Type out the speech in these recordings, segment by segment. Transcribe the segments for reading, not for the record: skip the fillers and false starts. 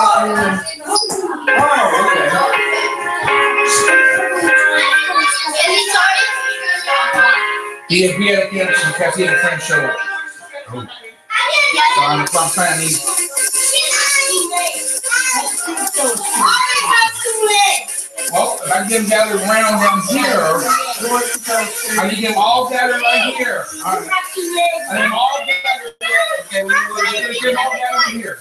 He had a friend show up. So I'm trying to need. Well, if I can get them gathered around down here, I need them all gathered right here. All right. I need them all gathered. Okay, we're going to get them all gathered here.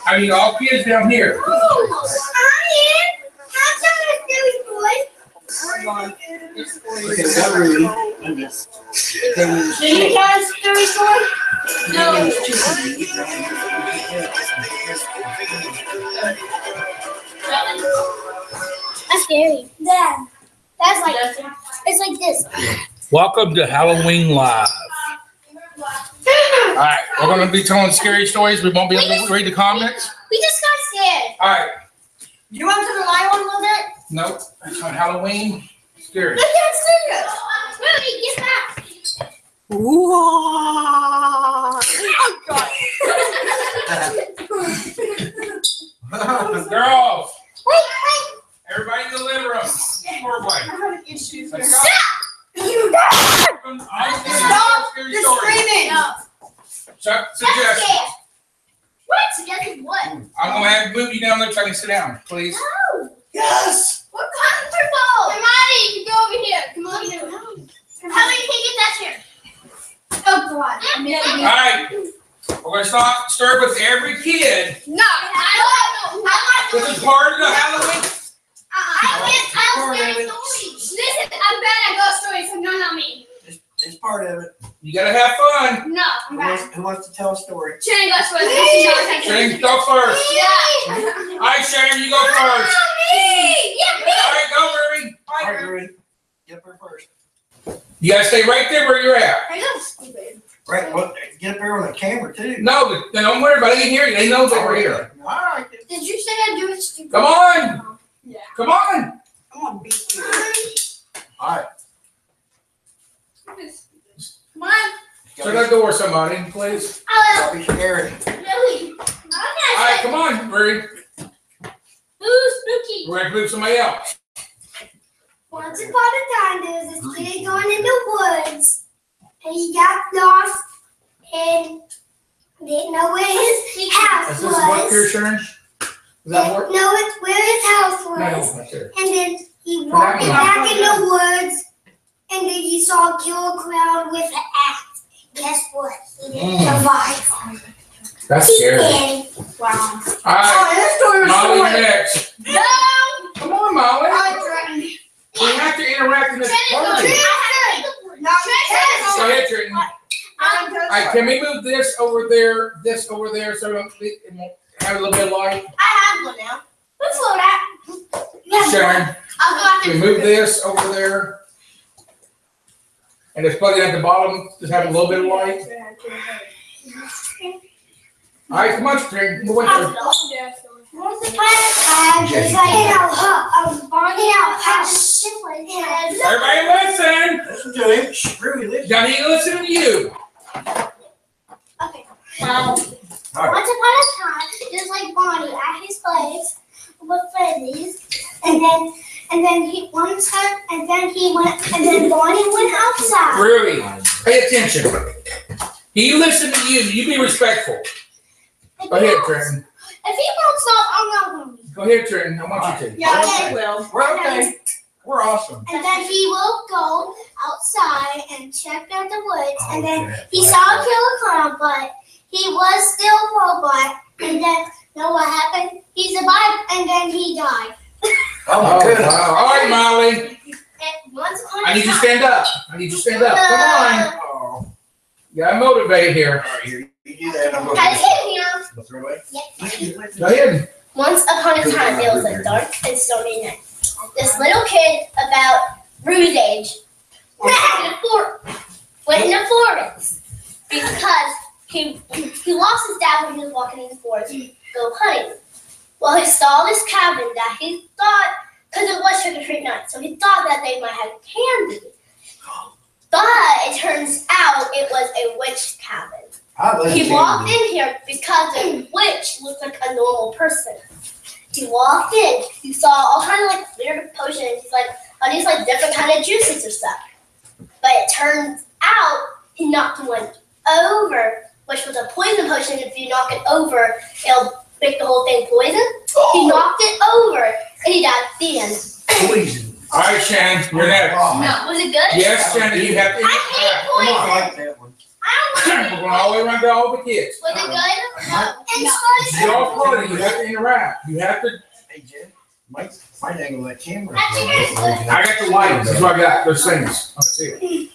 I need all kids down here. Did you guys do it? No. That's scary. Dad, that's like, it's like this. Welcome to Halloween Live. All right, we're going to be telling scary stories. We won't be able to read the comments. We just got scared. All right. You want to the light one a little bit? Nope. It's on Halloween. Scary. Look at serious. Ruby, get back. Whoa. Oh, God. Girls. Wait. Everybody in the living room. Forward. Stop. You Stop. You're screaming. Chuck, suggest. What? Suggested what? I'm going to have to move you down there so I can sit down, please. No. Yes. We're comfortable. Somebody, you go over here. Come on. How many can get that chair? Oh, God. All right. We're going to start with every kid. No. This is part of the Halloween. I can't tell scary stories. Listen, I'm bad at ghost stories, so none on me. It's part of it. You got to have fun. No, I'm bad. Who wants to tell a story? Sharon goes first. Shane, go first. Yeah. All right, Sharon, you go first. Me. Yeah, me. All right, go, Ruby. All right, Ruby. Get up there first. You got to stay right there where you're at. I know, stupid. Right, well, get up there on the camera, too. No, but don't worry about it. They can hear you. They know that we're here. All right. Did you say I do it stupid? Come on. Yeah. Come on. I'm going to beat you. All right. Come on. Shut that door, somebody, please. Don't be scary. Really? All right, come on, Ruby. Who's spooky? We're going to move somebody else. Once upon a time, there was this kid going in the woods, and he got lost and didn't know where his house Is this what was. here, Sharon? Is that Didn't what? know where his house No, was. that's it. And then he walked back in the woods, and then he saw a killer clown with an axe. Guess what? He didn't survive. That's scary. Wow. All right, Molly, you're next. No. Come on, Molly. I'm threatened. We have to interact in this party. No, Go ahead, Trenton. All right, can we move this over there, so it won't have a little bit of light? I have one now. Let's slow that. Sharon, I'll go after can we move this over there? And just plug it at the bottom, just have a little bit of light. All right, come on, Trenton. Move over. Once upon a time, there was like in a bargain house. Everybody listen. Listen to him. Shh, Ruby, listen. Johnny, listen to you. Okay. All right. Once upon a time, just like Bonnie at his place with Freddy's, and then Bonnie went outside. Ruby, pay attention. He listen to you. You be respectful. Go ahead, Trenton. If he won't stop, I'm not going to. Go ahead, Trenton. I want you to. Yeah, I will. We're okay. We're awesome. And then he will go outside and check out the woods, and then he saw a killer clown, but he was still a robot. And then, you know what happened? He survived, and then he died. Oh, my goodness. Wow. All right, Molly. And once upon I a need you to time. stand up. I need you to stand up. Come on. Oh. You gotta motivate here. All right, here. You do that. I'm going Guys, to in here. throw it away. Go ahead. Once upon a time, there was a dark and stormy night. This little kid, about Ruby's age, went in the forest because he lost his dad when he was walking in the forest to go hunting. Well, he saw this cabin that he thought, because it was trick-or-treat night, so he thought that they might have candy. But it turns out it was a witch cabin. He walked in here because the witch looked like a normal person. He walked in, he saw all kind of like weird potions, like all these like different kind of juices or stuff. But it turns out he knocked one over, which was a poison potion. If you knock it over, it'll make the whole thing poison. He knocked it over and he died at the end. Poison. All right, Shannon, you're next. No, was it good? Yes, Shannon, you have to. I hate Come on, I poison. like that one. I don't like We're it. going all the way around to all the kids. Was it good? No. It's Y'all party, you have to interact. You have to. Hey, Jeff, might angle that camera. I got the light. That's why I got those things. Let's see it.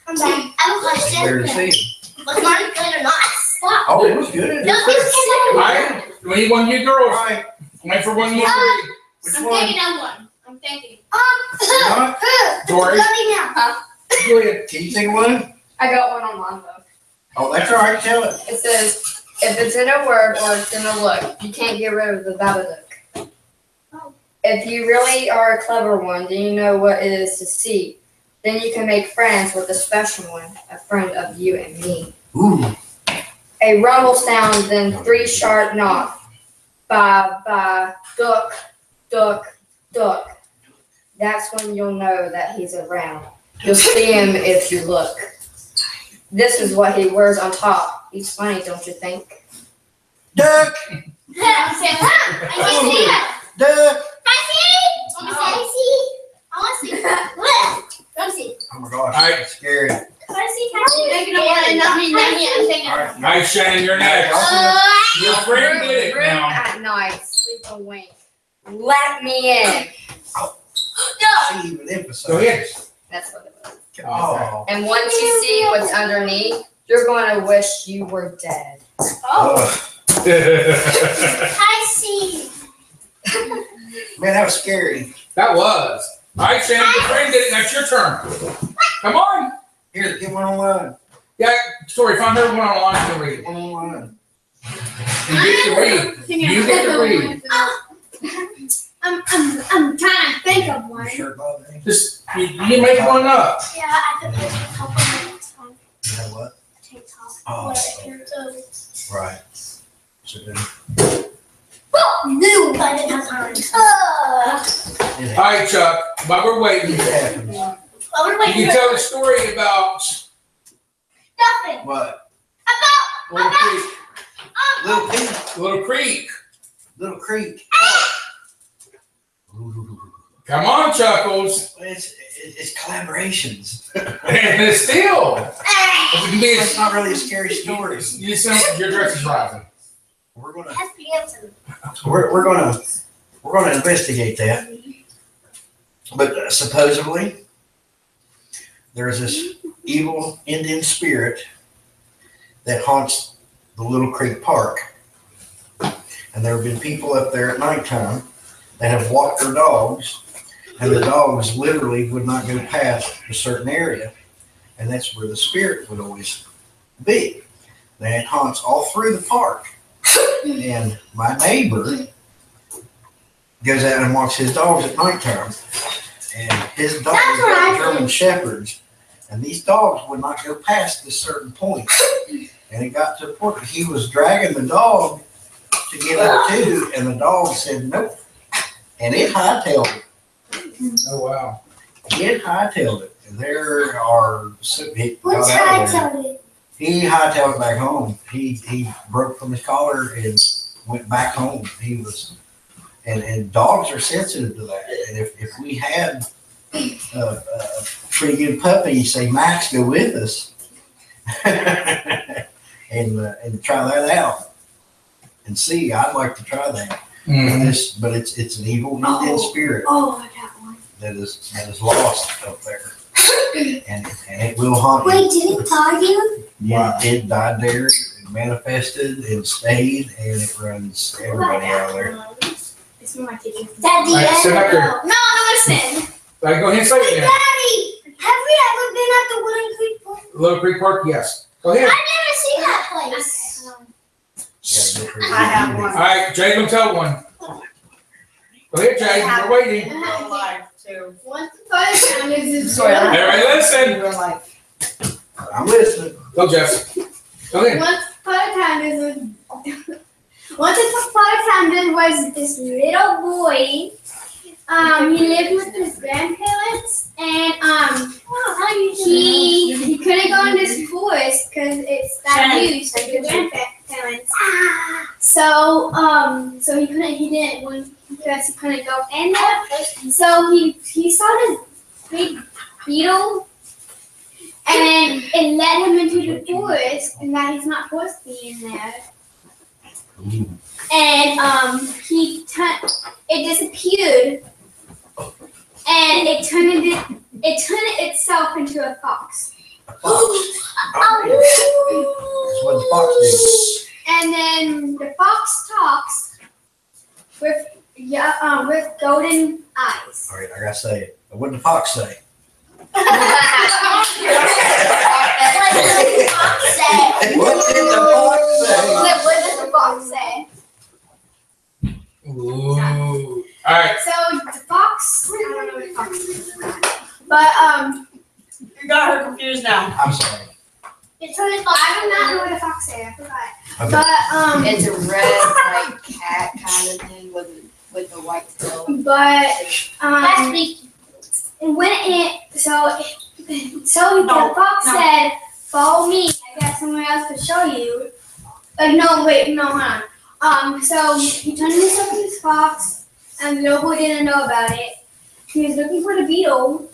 I'm back. I have a Better to question. see. Was mine good or not? Stop. Oh, it was good. No, All right, we need one of you All girls. right, Wait for one of you three. which I'm one? thinking of one. I'm thinking. Huh? Tori, Let me know. go ahead. Can you think of one? I got one on mine though. Oh, that's all right. Tell it. It says, if it's in a word or it's in a look, you can't get rid of it without a look. If you really are a clever one, then you know what it is to see. Then you can make friends with a special one, a friend of you and me. Ooh. A rumble sound, then 3 sharp knocks. Ba, duck, duck, duck. That's when you'll know that he's around. You'll see him if you look. This is what he wears on top. He's funny, don't you think? Duck. I can see it. Duck. Let me see. I want to see. Let me see. Oh my gosh. All right. That's scary. Can I see? I'm thinking. All right. All right, Shannon, you're next. Your friend did it Room now. at night, sleep a wink. Let me in. No. She even emphasized. Go ahead. That's what it was. Oh. And once you see what's underneath, you're going to wish you were dead. Oh. I see. Man, that was scary. That was. All right, Shannon, your friend did it. Now it's your turn. Come on. Here, get one online. Yeah, Tori, find her one online to read. Get one online. You get to read. You get to read. I'm trying to think of one. You sure about that? Just you make one up. Yeah, I could put a couple minutes on You know what? TikTok. Oh, right. So then, No, I didn't have time. it All right, Chuck. While we're waiting, happens. Well, we're you waiting can tell the story about nothing. What? Little Creek. Little Creek. Little Creek. Little Creek. Come on, Chuckles. It's collaborations. And it's still. It can be. It's not really a scary story. You sound your dress is rising. We're gonna That's we're gonna investigate that. But supposedly there's this evil Indian spirit that haunts the Little Creek Park. And there have been people up there at nighttime that have walked their dogs, and the dogs literally would not go past a certain area. And that's where the spirit would always be. And it haunts all through the park. And my neighbor goes out and walks his dogs at nighttime. And his dogs are German Shepherds. And these dogs would not go past this certain point. And it got to a point where he was dragging the dog to get up to, and the dog said nope. And it hightailed it. Oh wow. It hightailed it. And there are What's hightailed? He hightailed it back home. He broke from his collar and went back home. He was, and dogs are sensitive to that. And if we had a pretty good puppy, say Max, go with us, and try that out and see. I'd like to try that. Mm-hmm. But it's an evil Indian spirit Oh, I got one. that is lost up there, and it will haunt you. Wait, did it tell you? Yeah, it died there, and manifested, and stayed, and it runs everybody out of there. It's more like it. Daddy, All right, sit up there. No, listen. All right, go ahead and say it now. Daddy, have we ever been at the Wooden Creek Park? Little Creek Park, yes. Go ahead. I've never seen that place. Yeah, go I have one. All right, Jay, go tell one. Go ahead, Jay. We're waiting. Once upon a time, Everybody listen. I'm listening. Go, Jeff. Go ahead. Once upon a time, there was this little boy. He lived with his grandparents, and he couldn't go in this forest because it's that huge for the grandparents. So he couldn't go in there. So he saw this big beetle, and it led him into the forest, and that he's not supposed to be in there. And it disappeared, and it turned itself into a fox. That's what the fox did. And then the fox talks with golden eyes. All right, I gotta say it. What did the fox say? What did the fox say? What did the fox say? What did the fox say? Ooh. All right. So the fox, I don't know what the fox is. But You got her confused now. I'm sorry. It turned the fox. I do not know what the fox say. I forgot. Okay. But It's a red like cat kind of thing with the white tail. Last week. When the fox said, "Follow me. I got somewhere else to show you." Hold on. So he turned himself into this fox, and the little boy didn't know about it. He was looking for the beetle,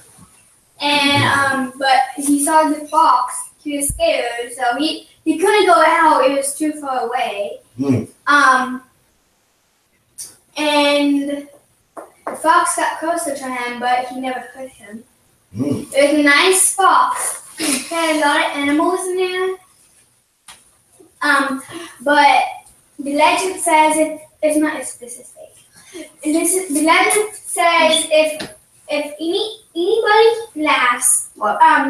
and but he saw the fox. He was scared, so he couldn't go out. It was too far away. And the fox got closer to him, but he never hurt him. It was a nice fox. It had a lot of animals in there. But the legend says this is fake. The legend says if anybody laughs,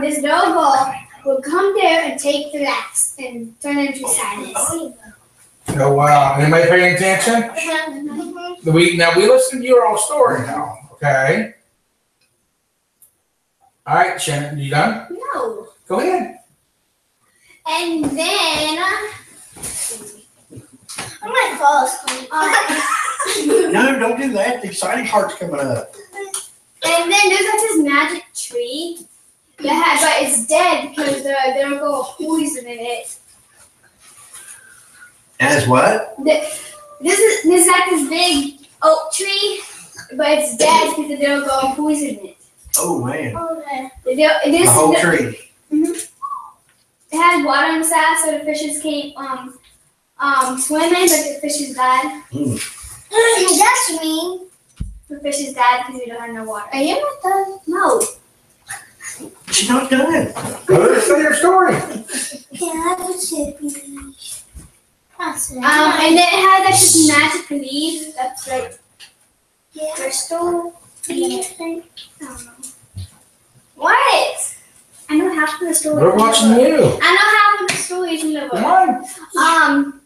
this little girl will come there and take the laughs and turn it into sadness. Oh wow. Anybody paying attention? We listened to your old story now. Okay. All right, Shannon, you done? No. Go ahead. And then I'm gonna fall asleep. No, don't do that. The exciting part's coming up. and then there's like this magic tree but it's dead because there go poison in it. As what? This is like this big oak tree, but it's dead because there go poison in it. Oh man. Okay. The whole tree. It had water inside, so the fishes came swimming, but the fishes died. That's me. The fishes died because we don't have no water. Are you not done? No. She's not done. Go ahead, say your story. Can I have a sip, please? That's it. And then it had like this magic leaf that's like Yeah. crystal. Yeah. I don't know. What? I know half of the story. We're watching you. I know half of the stories in the Come book. on.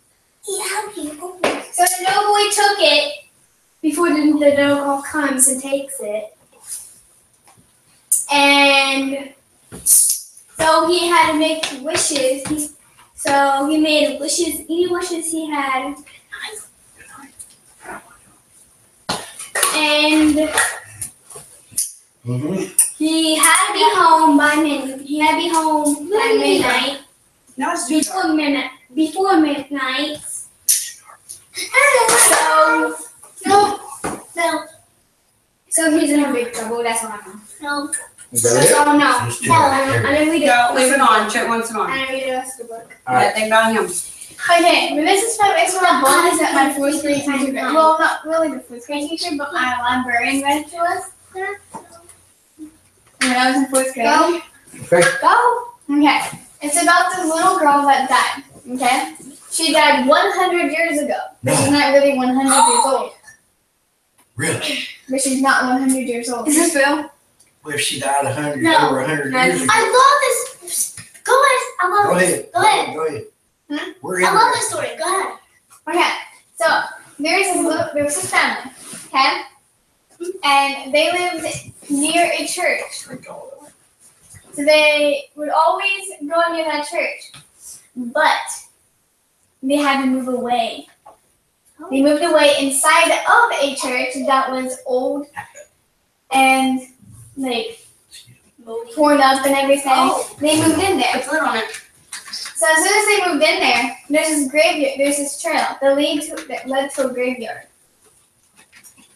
Yeah, people. So the little boy took it before the little girl comes and takes it. And so he had to make wishes. So he made wishes, any wishes he had. And he had to be home by midnight. He had to be home by midnight. No, it's Before midnight. So he's in a big trouble. That's all I know. No. Is that it? Oh no. Just do No, it. I didn't read it. Go, leave it on. Check once more. I didn't read the rest of the book. All right. That thing about him. Okay, this is from bonus that my fourth grade teacher read. Well, not really the fourth grade teacher, but my librarian read it to us. When I was in fourth grade. Go. Okay. Go. Okay. It's about this little girl that died. Okay. She died 100 years ago. But she's not really 100 years old. Really? But she's not 100 years old. Is this real? What if she died over 100 years ago? I love this. Go ahead. I love Go it. ahead. Go ahead. Go ahead. Hmm? We're I in love there. this story. Go ahead. Okay, so there was this family, okay? And they lived near a church. So they would always go near that church. but they had to move away. They moved away inside of a church that was old and like torn up and everything. They moved in there. Put on it. So as soon as they moved in there, there's this graveyard, there's this trail that led to a graveyard.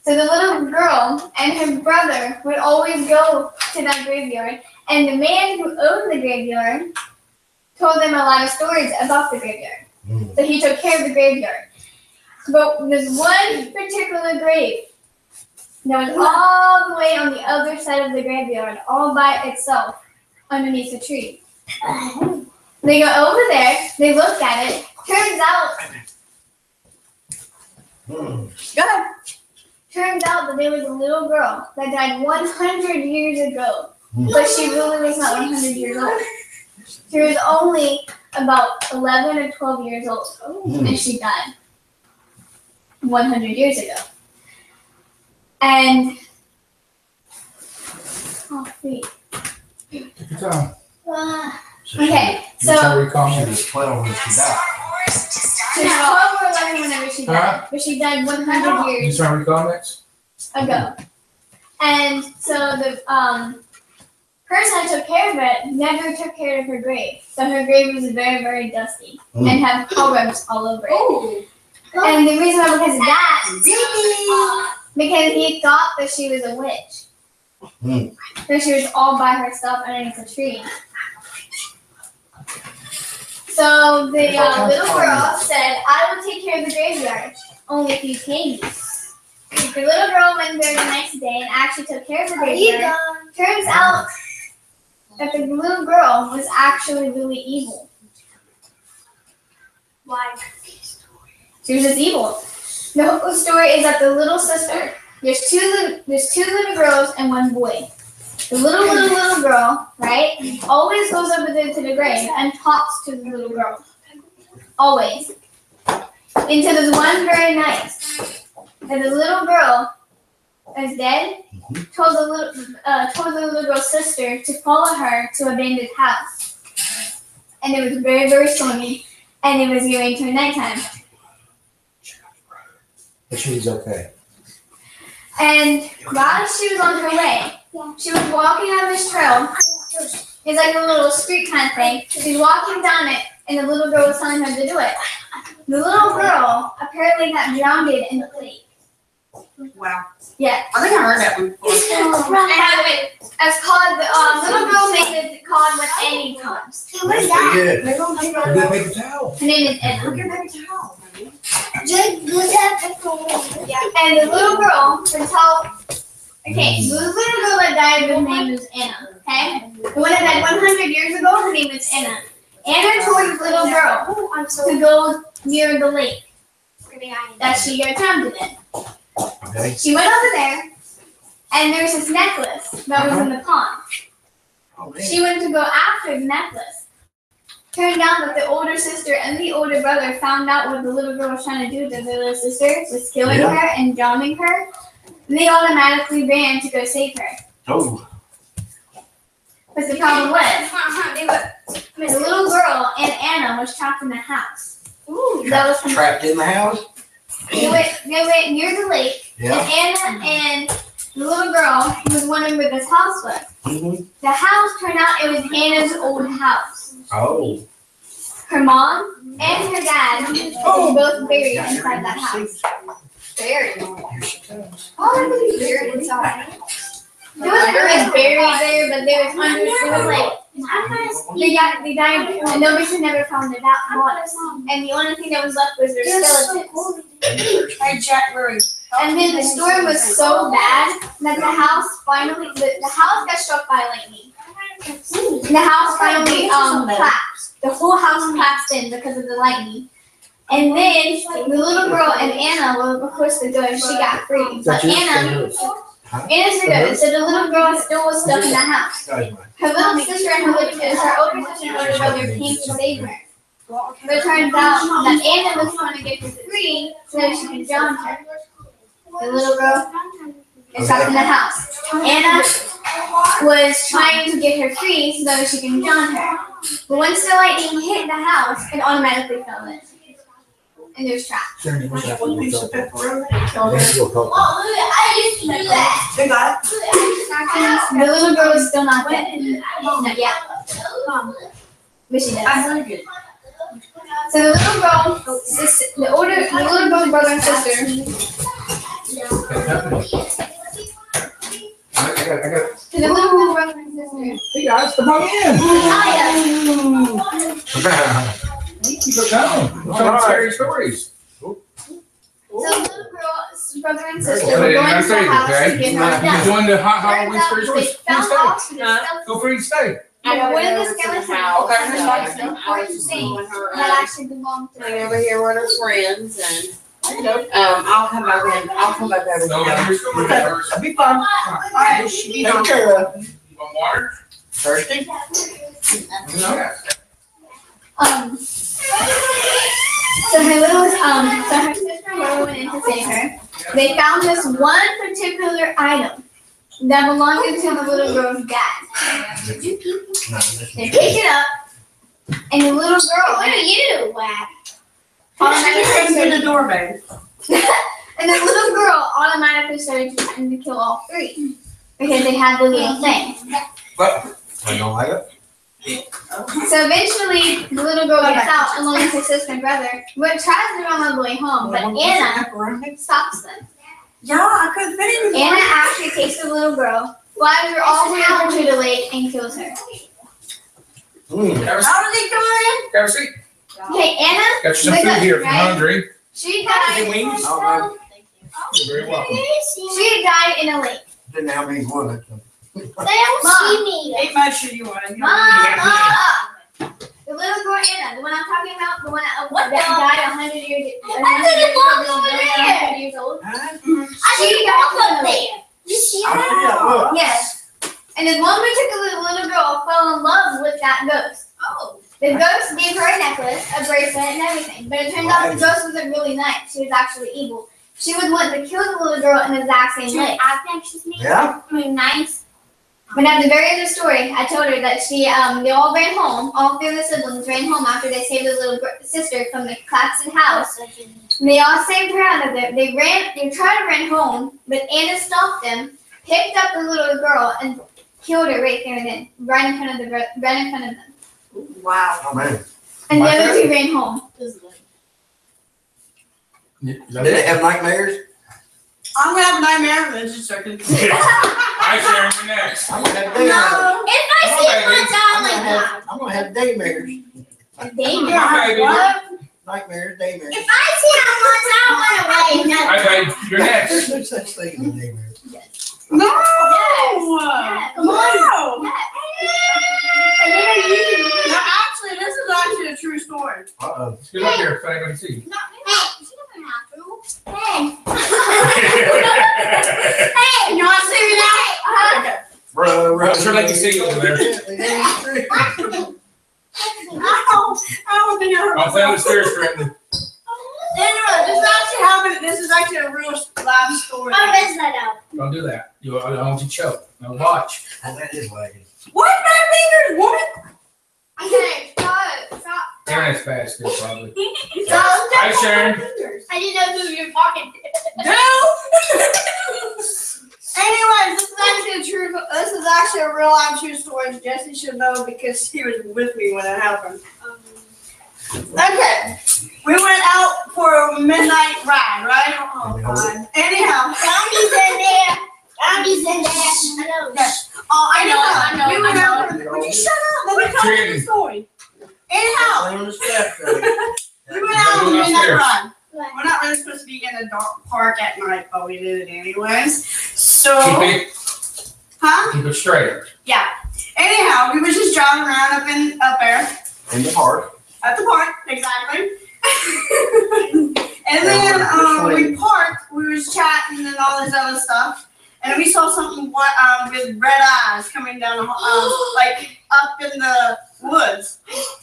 So the little girl and her brother would always go to that graveyard, and the man who owned the graveyard told them a lot of stories about the graveyard. So he took care of the graveyard. But there's one particular grave that was all the way on the other side of the graveyard, all by itself, underneath a tree. They go over there, they look at it, turns out that there was a little girl that died 100 years ago, but she really was not 100 years old. She was only about 11 or 12 years old, and she died 100 years ago. And, wait. Take your time. Okay, so She was 12 when she died. she was 12 or 11 whenever she died, but she died 100 You years trying to recall next? ago. And so the person that took care of it never took care of her grave. So her grave was very, very dusty and had cobwebs all over it. And the reason why because of that, because he thought that she was a witch. That she was all by herself underneath a tree. So the little girl said, I will take care of the graveyard, only if you pay me. The little girl went there the next day and actually took care of the graveyard. Turns out that the little girl was actually really evil. Why? She was just evil. The whole story is that the little sister, there's two little girls and one boy. The little girl, right, always goes over there to the grave and talks to the little girl. Always. Until there's one very night that the little girl is dead, told the little girl's sister to follow her to an abandoned house. And it was very, very stormy, and it was going to nighttime. But she was okay. And while she was on her way, she was walking down this trail. It's like a little street kind of thing. She's walking down it, and the little girl was telling her to do it. The little girl apparently got drowned in the lake. Wow. Yeah. I think I heard that one before. It's called, the little girl made it called what Annie comes. That's pretty good. Good paper towel. Her name is Anna. Look at that towel, honey. And the little girl would tell, okay, the little girl that died, her name is Anna, okay? The one that died 100 years ago, her name is Anna. Anna told the little girl to go near the lake that she got drowned in. Okay. She went over there, and there was this necklace that was in the pond. Oh, man. She went to go after the necklace. Turned out that the older sister and the older brother found out what the little girl was trying to do to the little sister, was killing her and drowning her. They automatically ran to go save her. Oh. But the problem was, the little girl and Anna was trapped in the house. That was Trapped in the house? They went near the lake, Yeah. and Anna and the little girl was wondering where this house was. Mm-hmm. The house turned out it was Anna's old house. Oh. Her mom and her dad were both buried inside that house. Buried. Here she comes. Oh, buried inside. There wasn't really buried there, but there was under. It was like they died, and nobody could never found their bodies. And the only thing that was left was their skeletons. Hey, Jack, Murray. And then the storm was so bad that the house finally, the house got struck by lightning. The house finally collapsed. The whole house collapsed in because of the lightning. And then the little girl and Anna were of course the good. She got free. But Anna's the good. So the little girl still was stuck in the house. Her little sister and her older sister and older brother came to save her. But it turns out that Anna was trying to get her free so that she could drown her. The little girl is trapped in the house. Anna was trying to get her free so that she can drown her. But once the lightning hit the house, it automatically fell in. And there's traps. One piece of pepperoni. I used to do that. They got it. The little girl is still not dead. Not yet. But she I does. heard it. So the little girl, the little girl's brother and sister. I got. So the little girl's brother and sister. Hey guys, come on in. Keep it going. We're telling scary stories. So the little girl's brother and sister Well, were they going didn't to the say house okay? to get her You're done. doing the Halloween scary They stories. found Please oxygen stay. stuff. Feel free to stay. I know One of over the to skeletons house, that and important thing that actually belonged to hang her. over here with her friends, and I'll come back in. I'll come back over So, here. your story first. That'll be fun. All right, she be Take on. care of. You want water? Thirsty? No. So her little so her sister and brother went in to save her. They found this one particular item that belonged to the little girl's dad. They picked it up, and the little girl. What are you? She's in the door, babe. And the little girl automatically started trying to kill all three because they had the little thing. I don't like it. So eventually, the little girl gets out along with her sister and brother, but tries to run on the way home. But Anna stops them. Yeah, I couldn't fit it. Anna actually takes the little girl, flies her all the way over to the lake, and kills her. Have How did he come in? a seat. Okay, Anna, Got you some food here if you're hungry. she died. Wings? You're very welcome. She died in a lake. Didn't have any wood. They don't see me. Eat my shit you want. Mama! The little girl Anna, the one I'm talking about, the one that died 100 years old. She died in a lake. You see I that? see that look. Yes. And this one particular little girl fell in love with that ghost. Oh. The ghost gave her a necklace, a bracelet, and everything. But it turned out the ghost wasn't really nice. She was actually evil. She would want to kill the little girl in the exact same way. I think she's me. Yeah? I mean, nice. But at the very end of the story, I told her that they all ran home. All three of the siblings ran home after they saved the little sister from the collapsing house. And they all saved her out of there. They tried to run home, but Anna stopped them, picked up the little girl, and killed her right there and then, right in front of them. Wow. Oh, man. And the other two ran home. Did they have nightmares? I'm gonna have a nightmare. Let's just start it. Hi, Sharon, you're next. I'm gonna have daymares. If I see my darling now. I'm gonna have daymares. Nightmares, daymares. If I see my darling away, Hi, babe, you're next. There's no such thing as daymares. No! Yes. Come on! And then I No, actually, this is actually a true story. Uh-oh. Get up here, so I can see. Hey. You want to see me now? Hey. Bro, I'm sure they can see you over there. I don't think I heard. I'll say on the stairs, Trenton. Anyway, this is actually a real live story. Oh, that's not out. Don't do that. I don't want you to choke. Now watch. That is wagging. What? My fingers, woman? Okay, stop. Internet's fast still, probably. Stop. Hi, Sharon. I didn't know who you were talking to. No! Anyways, this is actually a real live true story. Jesse should know because he was with me when it happened. Okay. We went out for a midnight ride, right? Oh, God. Anyhow. Zombie's in there. Zombie's in there. I know. Oh, I know. I We went out. Would you shut up? Let me tell you the story. Anyhow. Lay on the steps, We went out on a midnight ride. We're not really supposed to be in a dark park at night, but we did it anyways. So, Keep it straight. yeah. Anyhow, we were just driving around up there in the park. at the park, exactly. And then we parked. We was chatting and all this other stuff, and we saw something with red eyes coming down, like up in the woods.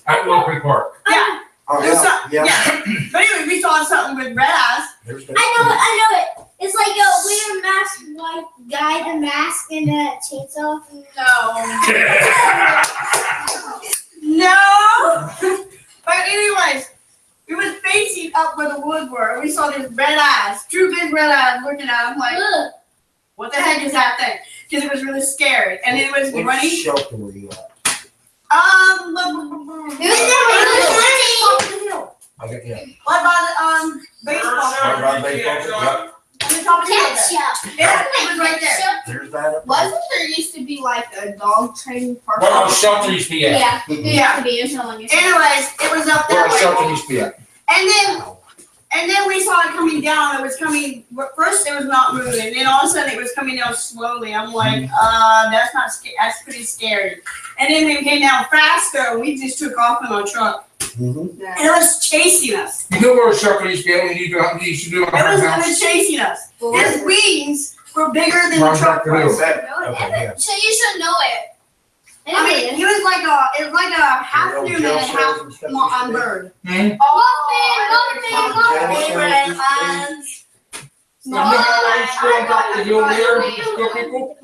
At Mill Creek Park. Yeah. Oh, There's yeah. But anyway, we saw something with red eyes. There's I know it. It's like a weird masked white guy, the mask and the chainsaw. No. No. woods were. We saw these red eyes, two big red eyes looking at him like, what the heck is that thing? Because it was really scary. And it was What running. shelter were you at? Okay, yeah. What about baseball? Right by baseball, yep. On the top of the hill. Yeah, it was right there. There's that. up there. Wasn't there used to be like a dog training park? Where our shelter used to be at. Yeah, Mhm. it used to be. You're telling me. Anyways, it was up Where that our shelter way. used to be at. And then we saw it coming down. It was coming. First, it was not moving. Then all of a sudden, it was coming down slowly. I'm like, that's not. That's pretty scary. And then it came down faster. And we just took off in our truck. Mhm. And it was chasing us. You know where our shelter used to be at when you used to do it on It our was house? chasing us. His wings were bigger than the Right truck back to was. Okay, yeah. So you should know it. I mean, he was like a half Little human jail and cells half and stuff used to be. bird. Hmm? Is you over there? Still people?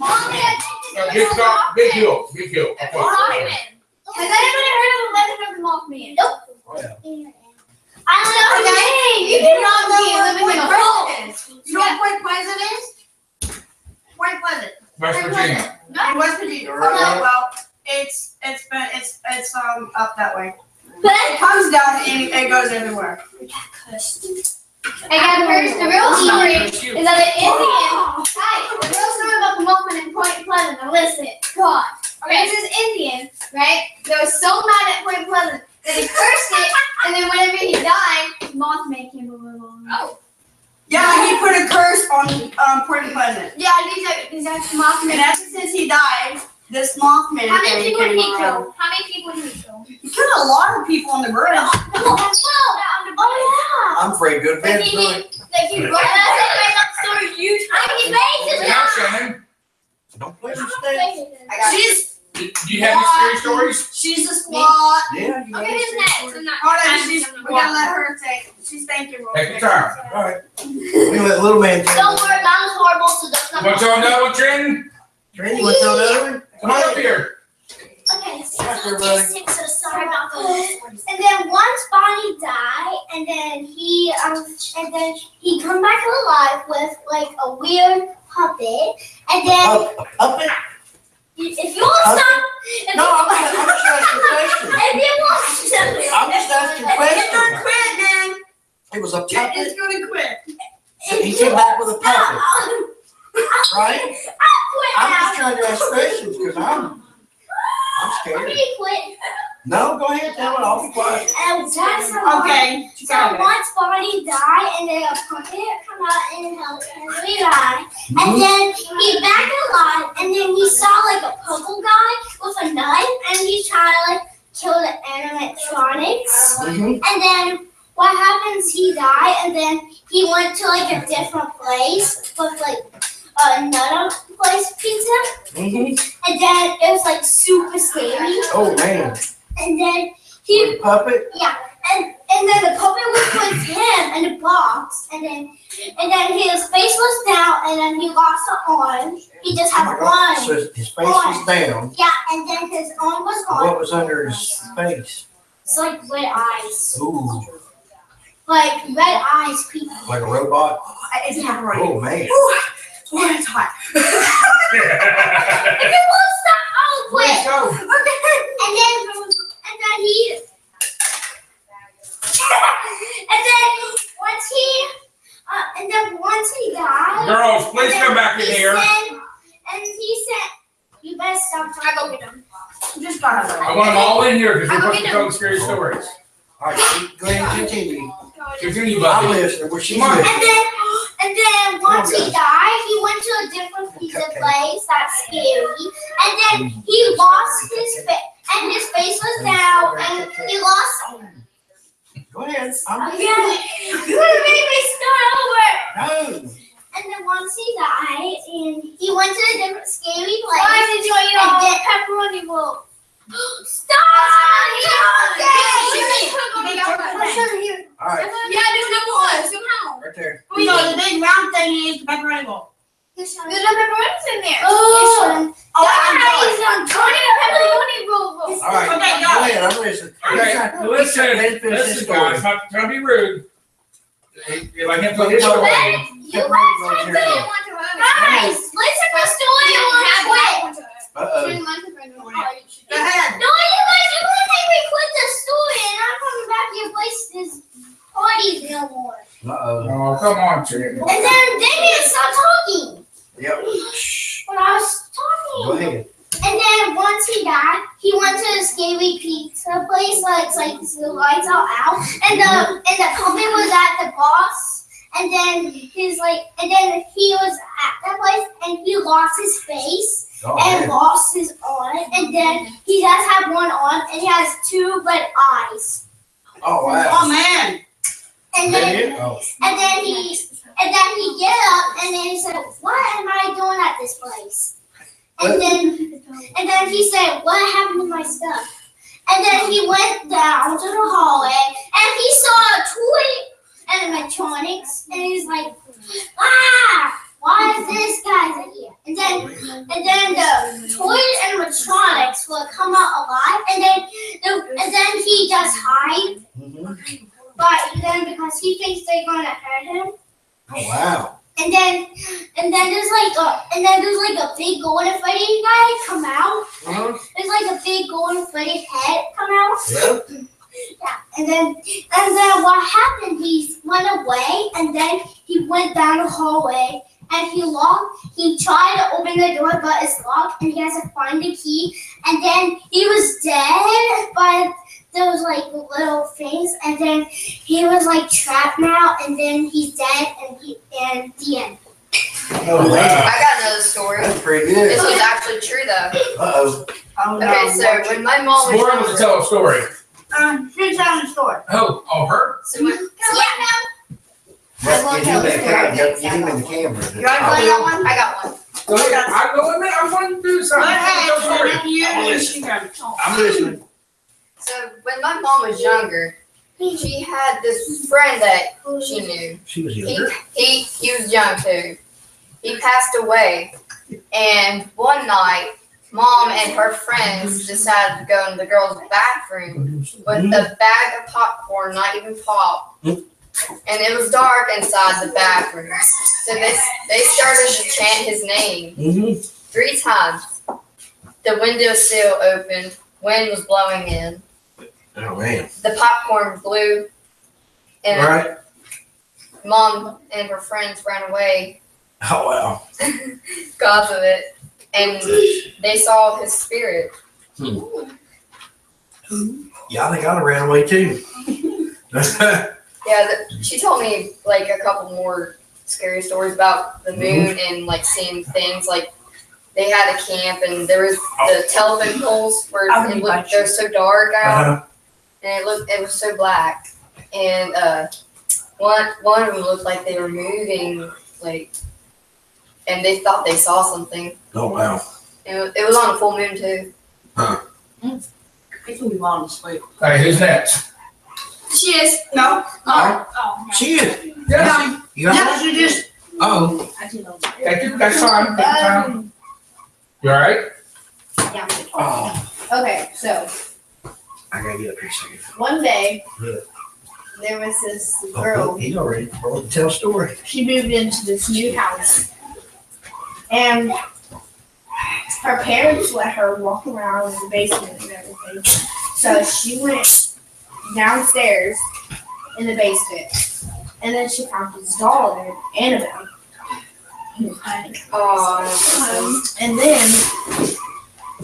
Big hill. Has anybody heard of the legend of the Mothman? Nope. Oh, yeah. I don't know. Hey, you do not know living in a hole. You know what Point Pleasant is? Point Pleasant. West Virginia. In West Virginia. Right. Okay, well, it's up that way. But it comes down and it goes everywhere. Hey guys, the real story is that an Indian. Hey, the real story about the Mothman in Point Pleasant. Now listen, God. There's this Indian, right? That was so mad at Point Pleasant that he cursed it, and then whenever he died, Mothman came along. Oh. Yeah, he put a curse on Point Pleasant. Yeah, these are Mothman. And ever since he died, this Mothman How many thing people did came he around. kill? How many people did he kill? He killed a lot of people on the bridge. Oh I'm afraid good Like bed he, good. like he broke that story huge. he basically Now, Shannon, Don't play with stakes. She's do you have any scary stories? she's a squad. Yeah, you Okay, who's next? I'm not. Hold on, I'm- we gotta let her think. She's thinking real Take quick. your time. All right. We let little man take Don't worry, mine was horrible, so don't come. What's on that one, Trenton? Trent, you want to tell another one? Come on up here. Okay, Hi, everybody. so sorry about those. And then once Bonnie died, and then he come back alive with like a weird puppet, and then Up it? if you won't stop, if No, you I'm just asking questions. if you won't stop, I'm just asking It's questions. gonna quit, man. It was a It's puppet. gonna quit. He came back with a puppet, right? quit I'm now. just trying to ask questions because I'm scared. He quit. No, go ahead, tell it. I'll be quiet. And that's Okay. So once Bonnie died, and then a puppet come out and help him die, and then he back alive, and then he saw like a purple guy with a knife, and he's trying to like kill the animatronics. Mm-hmm. And then what happens? He died, and then he went to like a different place with like another place pizza, Mm-hmm. and then it was like super scary. Oh, man. And then With a puppet? and then the puppet was with him in the box, and then his face was down, and then he lost an arm. He just Oh, had my God. one. So his face was down. Yeah, and then his arm was gone. What was under his face? It's like red eyes, Ooh, like red eyes, people. like a robot? It's pepperoni. Oh, man. Ooh, it's hot. If you won't stop, I'll quit. Let's go. And then he. And then once he died. Girls, please come back in here. And he said, "You better stop talking." I go get him. Just go ahead. I want them all in here because I'll we're go supposed to get tell scary stories. All right, go ahead and continue. Continue, I'm buddy. listening. Well, she's Come on. listening. And then once he died, he went to a different pizza place. That's scary. And then he lost his face, and his face was down, and he lost. Go ahead. I'm Okay, you're gonna make me start over. No. And then once he died, and he went to a different scary place. Why did you eat and all then pepperoni roll? Stop! All right, Yeah, there's number one. Somehow. right there. You know, the big round thing is the pepperoni roll. There's no pepperonis in there. Oh, Oh, That's I'm how sorry. he's on pepperoni roll. All right, Okay, go ahead. I'm listening. Okay, listen, Let him finish his listen, story. guys. Not trying to be rude. If I can't put this away. You guys want to guys, listen to the story on quick. Uh-oh. Go ahead. No, you guys, you're gonna make me quit the story, and I'm coming back to your place this parties no more. Uh-oh. Oh, come on, chicken. And then Damien stopped talking Yep. when I was talking. Go ahead. And then once he died, he went to a scary pizza place where it's like the lights all out, and the pumpkin was at the boss, and then he was at that place, and he lost his face Oh, and man. lost his arm, and then he does have one arm, and he has 2 red eyes, Oh, wow. Oh man. and Is that then it? Oh. and then he get up, and then he said, "What am I doing at this place?" And then he said, "What happened to my stuff?" And then he went down to the hallway, and he saw a toy animatronics, and he's like, why is this guy here? And then the toy animatronics will come out alive, and then he just hide, Mhm. but then because he thinks they're gonna hurt him. Oh, wow. And then there's like a big golden Freddy guy come out. Uh-huh. There's like a big golden Freddy head come out. Yep. Yeah. And then what happened? He went away, and then he went down the hallway, and he tried to open the door, but it's locked, and he has to find the key. And then he was dead by those like little things, and then he was like trapped now, and then he's dead, and the end. Oh, wow. I got another story. That's pretty This good. was actually true though. Uh-oh. Oh no. Okay, so when my mom was Laura wants to younger, tell a story. She's telling the story. Oh, her? so when, But you do that camera. You do in the camera. You want to go one? I got one. Go ahead. I go in there. I want to do Go something. ahead. Tell a story. And then you I'm and listening. she go. I'm listening. So when my mom was younger, she had this friend that she knew. She was He younger. he was young too. He passed away, and one night, Mom and her friends decided to go in the girls' bathroom with a bag of popcorn, not even pop, and it was dark inside the bathroom. So they started to chant his name Mm-hmm. 3 times. The windowsill opened, wind was blowing in, Oh, man. the popcorn blew, and All right. Mom and her friends ran away Oh, wow. because of it, and they saw his spirit. Yeah, I think I'd have ran away too. Yeah, she told me like a couple more scary stories about the moon and like seeing things. Like they had a camp, and there was the telephone poles where it looked, they were so dark out, Uh-huh. and it was so black. And one of them looked like they were moving, like, and they thought they saw something. Oh, wow. It was on a full moon too. It's gonna be long to sleep. Hey, who's next? She is. No. Oh. She is. Yeah. You got Yeah, she just. Oh. Take it. That's fine. Take your time. You all right? Yeah. Oh. Okay, so I gotta get up here a second. one day Yeah. there was this Oh, girl. he's already ready to tell a story. She moved into this new house, and her parents let her walk around in the basement and everything. So she went downstairs in the basement, and then she found this doll there, Annabelle. Oh, And then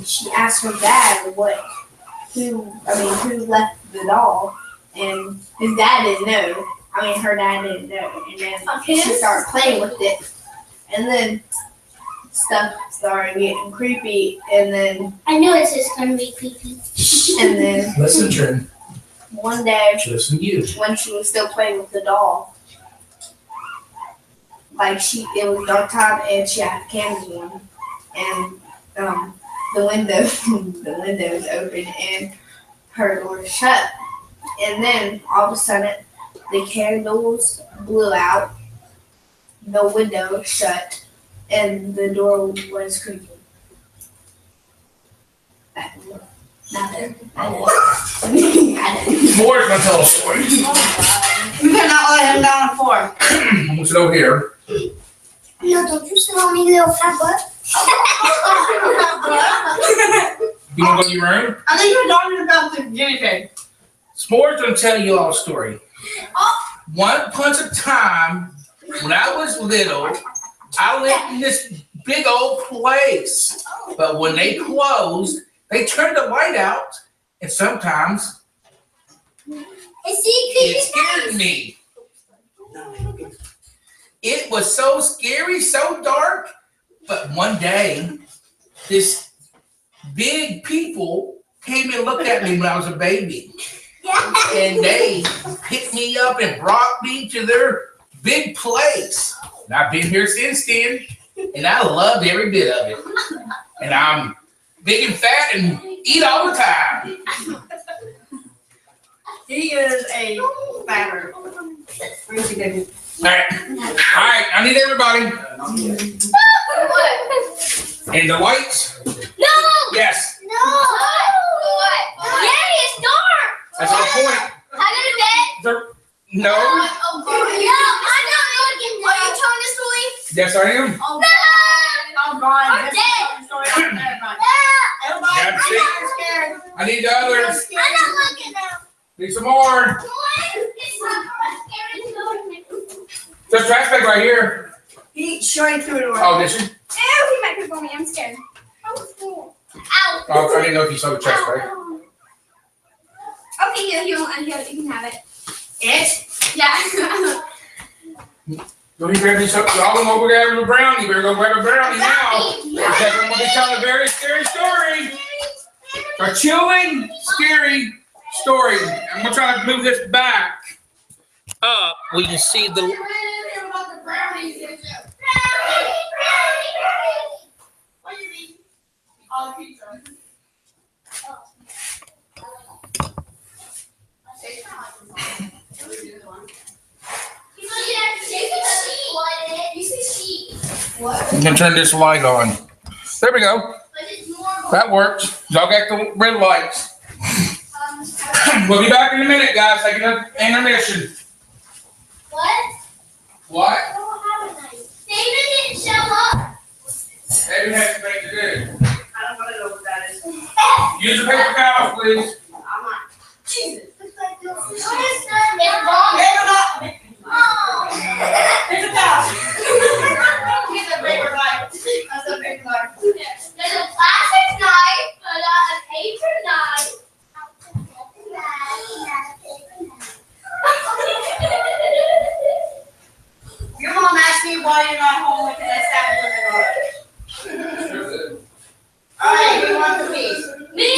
she asked her dad who left the doll, and his dad didn't know. Her dad didn't know. And then she started playing with it, and then stuff started getting creepy, and then I knew this was gonna be creepy. Listen, Trin. one day Listen to you. when she was still playing with the doll, it was dark time and she had candles on, and the windows open and her door shut, and then all of a sudden the candles blew out, the window shut, and the door was creaking. Not there. Moore's gonna tell a story. You cannot let him down the floor. I'm gonna sit over here. No, don't you sit on me, little fat butt. You wanna go to your room? I think you're talking about the guinea pig. S'more's gonna tell you all a story. Once upon a time, when I was little, I lived in this big old place. But when they closed, they turned the light out, and sometimes it scared me. It was so scary, so dark. But one day, this big people came and looked at me when I was a baby. And they picked me up and brought me to their big place. And I've been here since then, and I loved every bit of it. And I'm big and fat and eat all the time. He is a fatter. Where's he going? All right, I need everybody. And the lights? No! Yes. No! What? Yay, it's dark! That's our point. I go to bed? No. No, I don't know again. Are you telling the story? Yes, I am. Oh, No! oh God. I'm This is dead. the story of everybody. Everybody, Yeah, I'm see? scared. I need the others. I'm not looking now. Need some more. There's a trash bag right here. He showing through the door. Oh, this is. Ew, he might be for me. I'm scared. Ow. Oh, I didn't know if you saw the trash bag. Okay, you can have it. It? Yeah. Go ahead and grab these. All of them over there with a brownie. You better go grab a brownie now. Because I'm going to be telling a very scary story. A chilling, scary story. I'm going to try to move this back up. We can see the. What do you mean? All pizza. I'm going to turn this light on. There we go. That works. Y'all got the red lights. We'll be back in a minute, guys. Taking an intermission. What? What? I don't have a knife. David didn't show up. David has to make it good. I don't want to know what that is. Use the paper towel, please. I'm not. Jesus. It's wrong. Oh. It's a towel. He's a paper knife. That's a paper knife. There's a plastic knife, but not a paper knife. Your mom asked me why you're not home with that staff. All right, who wants a piece? Me!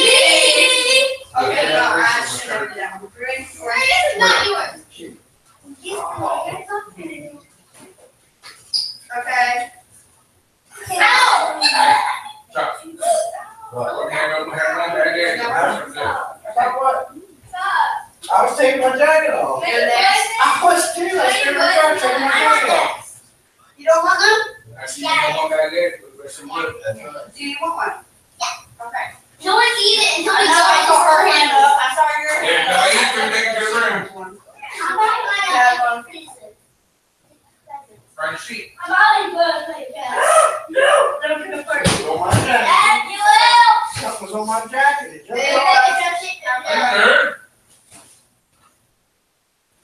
Okay, no, I should have it down. Ready? It's not yours. Okay. Ow! I was taking my jacket off. And next. I was too. I was taking my jacket off. You don't want them? Do you want one? Yeah. Okay. No one eat it until I we know, I saw her hand up. I saw your hand. Yeah, no, I eat them, take it to the room. Trying to sheet. I'm already good at playing chess. No, don't get the first. On my jacket. Dad, you will. Stuff was on my jacket. It jumped Yeah. off.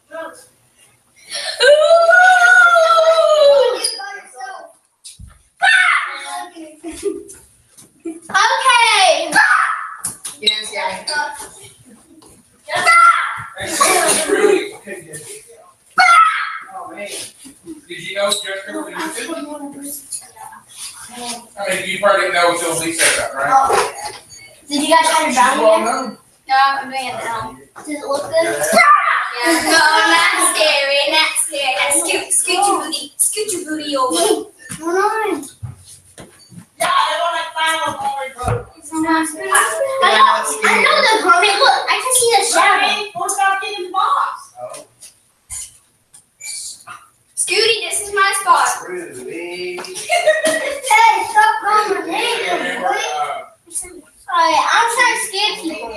Good. Okay. Yes, yeah. It's really. Oh, man. Did you know Jessica was innocent? I mean, you probably didn't know until Lee said that, right? Did you guys try to drown Well, me? no. No, I'm doing it now. Does it look good? Yeah. No, not scary. Not scary. Scoot your booty. Scoot your booty over. Yeah, they don't like flower boy, bro. I know the permit. Look, I can see the shadow. What's about getting the box? Scooty, this is my spot. Really? Hey, stop calling my name. Alright, I'm trying to scare people.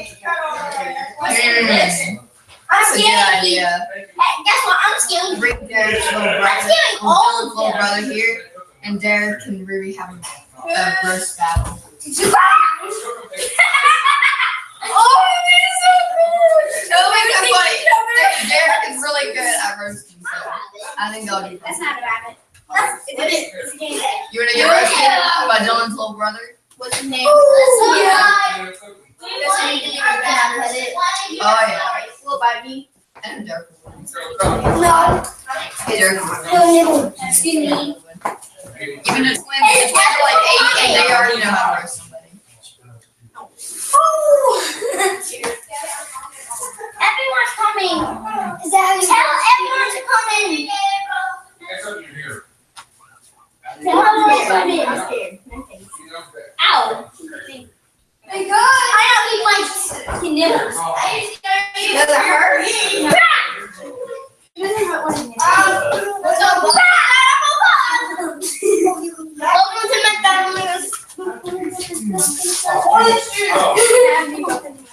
What's in this? I'm scared. idea. Hey, guess what? I'm stealing. Bring Derek's little brother. I'm stealing all of little them. brother here, and Derek and Ruby have a roast battle. Oh, it's so good! No, it's so funny. Derek is really good at roasting, so I think I'll do That's that. not a rabbit. It's a game. You wanna get roasted by Dylan's little brother? What's his name? Yeah. Oh yeah. Little baby. And Derek. No. Derek. Excuse me. Even the twins are like 8 and they already know how to roast somebody. Everyone's coming. Is that Tell everyone to come in. That's up to here. Tell everyone to come in. Ow. I don't eat my nibbles. Does it hurt? Welcome to McDonald's.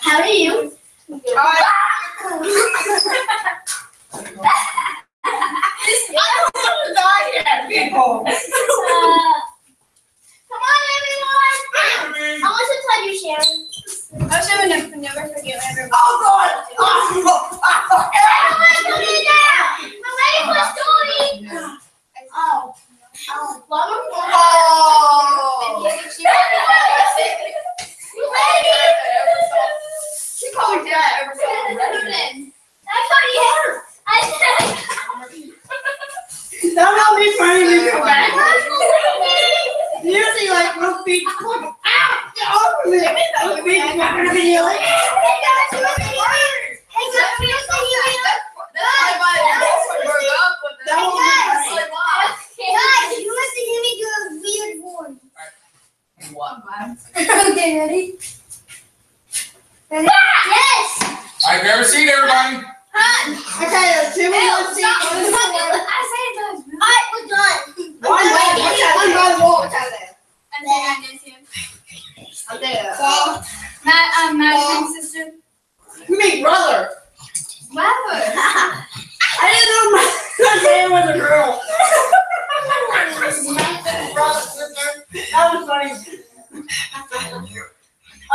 How are you? Come on, everyone. I want to tell you, Sharon. I was never forget ever. Everyone, come in now. We're ready for story. Oh. Mama. She called me that ever so Don't help me funny when you come back. Usually like little feet. Ow! Get off of me! Little feet not gonna be like. Guys, you must hear me do a weird voice. Okay, ready? Yes. I've never seen everybody. Okay, two more seats. Alright, we're done. My sister. Me, brother. I didn't know my name was a girl. That was funny.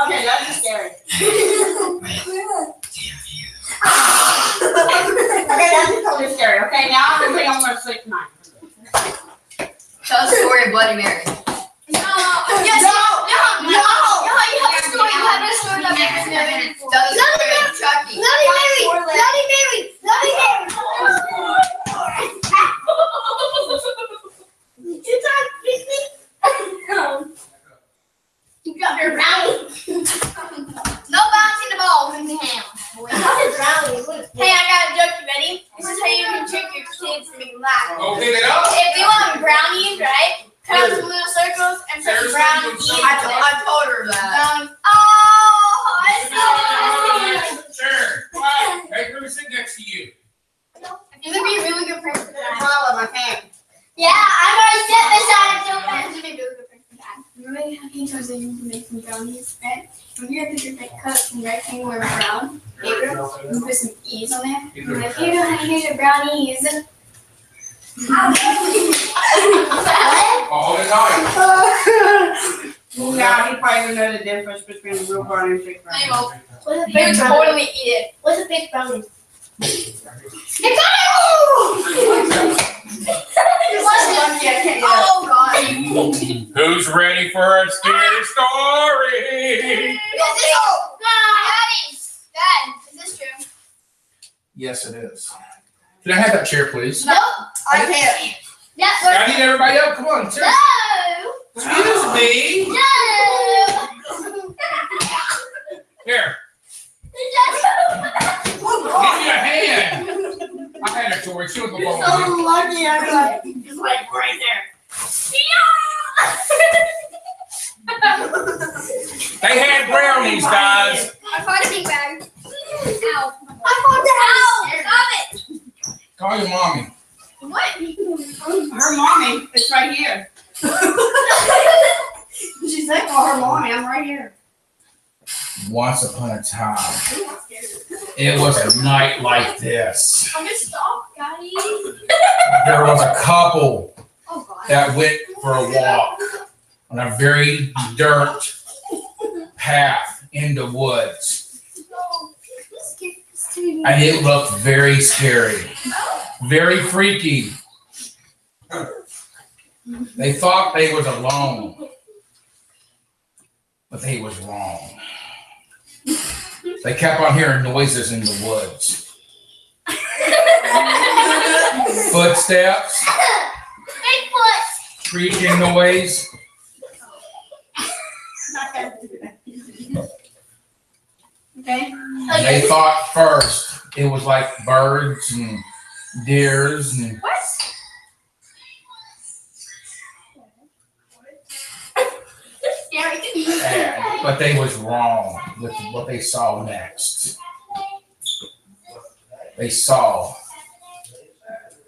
Okay, that's just scary. Okay, that's just totally scary. Okay, now I'm gonna think I'm gonna sleep tonight. Tell the story of Bloody Mary. No. Yes. No. You have a story. You have a story that makes me nervous. Tell the story of Chucky. Bloody Mary! Bloody Mary! Bloody Mary! Did you talk quickly? You got your brownie. No bouncing the ball in the hand. Hey, I got a joke. You ready? This is how you can trick your kids to make them laugh. Go pick it up. If you want brownies, right? Cut out some little circles and put some brownies. I told her that. I see. Sure. Come on. Hey, let me sit next to you. You're gonna be a really good person for that. Follow my hand. Yeah, I'm gonna sit beside You're you. gonna be a really good person for that. Remember how he told you to make some brownies, right? When you're gonna put like cut some rectangular brown paper and put some E's on there. You're like, here you go, honey, here's your brownies. All the time. Yeah, he probably would know the difference between a real brownie and fake They brownie. will. What's a They big would brownie? totally eat it. What's a big brownie? Oh God. Who's ready for a scary story? Dad, is this true? Yes, it is. Can I have that chair, please? Nope. I can't. Yep. I need everybody up. Come on, chair. No. Excuse me. No. Here, give me a hand. I had her, Tori. She was before me. So lucky, I'm like, just like right there. They had brownies, guys. I found a big bag. Ow. I found the house. Stop it. Call your mommy. What? Her mommy is right here. She said, call her mommy. I'm right here. Once upon a time, It was a night like this. I'm just stop, guys. There was a couple Oh God. that went for a walk on a very dirt path in the woods. And it looked very scary, very freaky. They thought they was alone, but they was wrong. They kept on hearing noises in the woods. Footsteps, Bigfoot. creaking noise. Okay. And they thought first it was like birds and deers and What? but they was wrong with what they saw next. They saw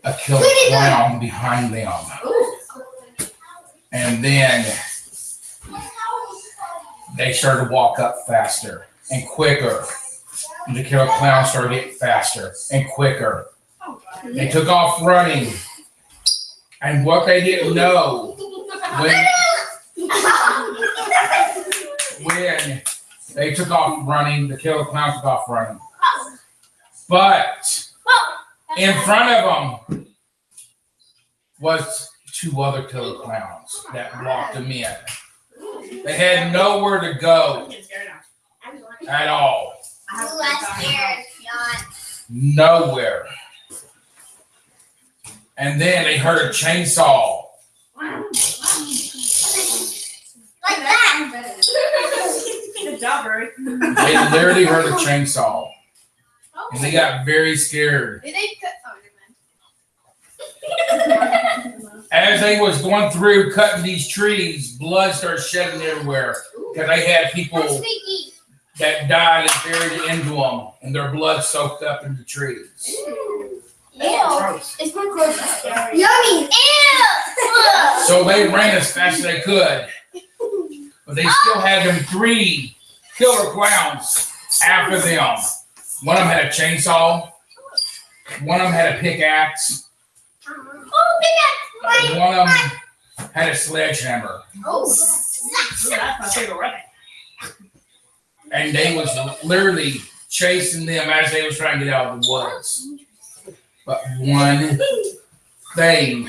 a killer clown behind them. And then they started to walk up faster and quicker. And the killer clown started getting faster and quicker. They took off running. And what they didn't know, when they took off running, the killer clown took off running. But in front of them was two other killer clowns that walked them in. They had nowhere to go at all. Nowhere. And then they heard a chainsaw. Like that. Good job, Barry. They literally heard a chainsaw. And they got very scared. Did they cut? Oh, never mind. As they was going through cutting these trees, blood started shedding everywhere. Because they had people that died and buried into them, and their blood soaked up in the trees. Ew. It's more gross. Yummy. Ew. So they ran as fast as they could. But they still had them 3 killer clowns after them. One of them had a chainsaw. One of them had a pickaxe. Oh, big One of them had a sledgehammer. Oh, That's my favorite weapon. And they was literally chasing them as they was trying to get out of the woods. But one thing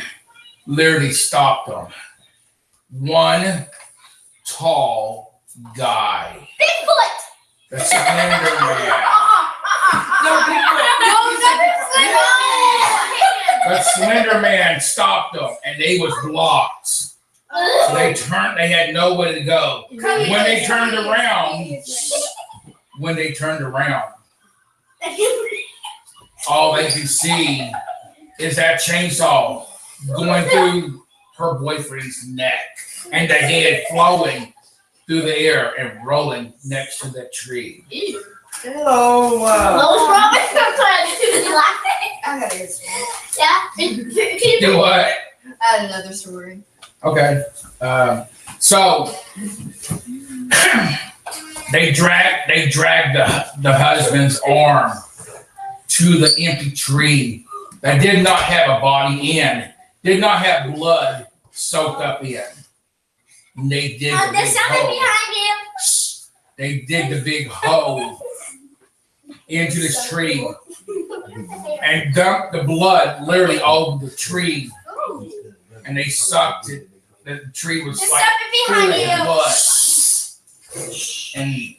literally stopped them. One tall guy. Bigfoot. The Slender Man. The Slender Man stopped them, and they was blocked. So they turned. They had nowhere to go. When they turned around, all they could see is that chainsaw going through her boyfriend's neck, and the head flowing through the air and rolling next to that tree. Hello. I got it. Yeah. Do what? I had another story. Okay. So they dragged the husband's arm to the empty tree that did not have a body in, did not have blood soaked up in. And they did the There's big something hole. behind you. They dig the big hole into this tree and dumped the blood literally all over the tree, and they sucked it. The tree was There's like something full behind of you. blood, and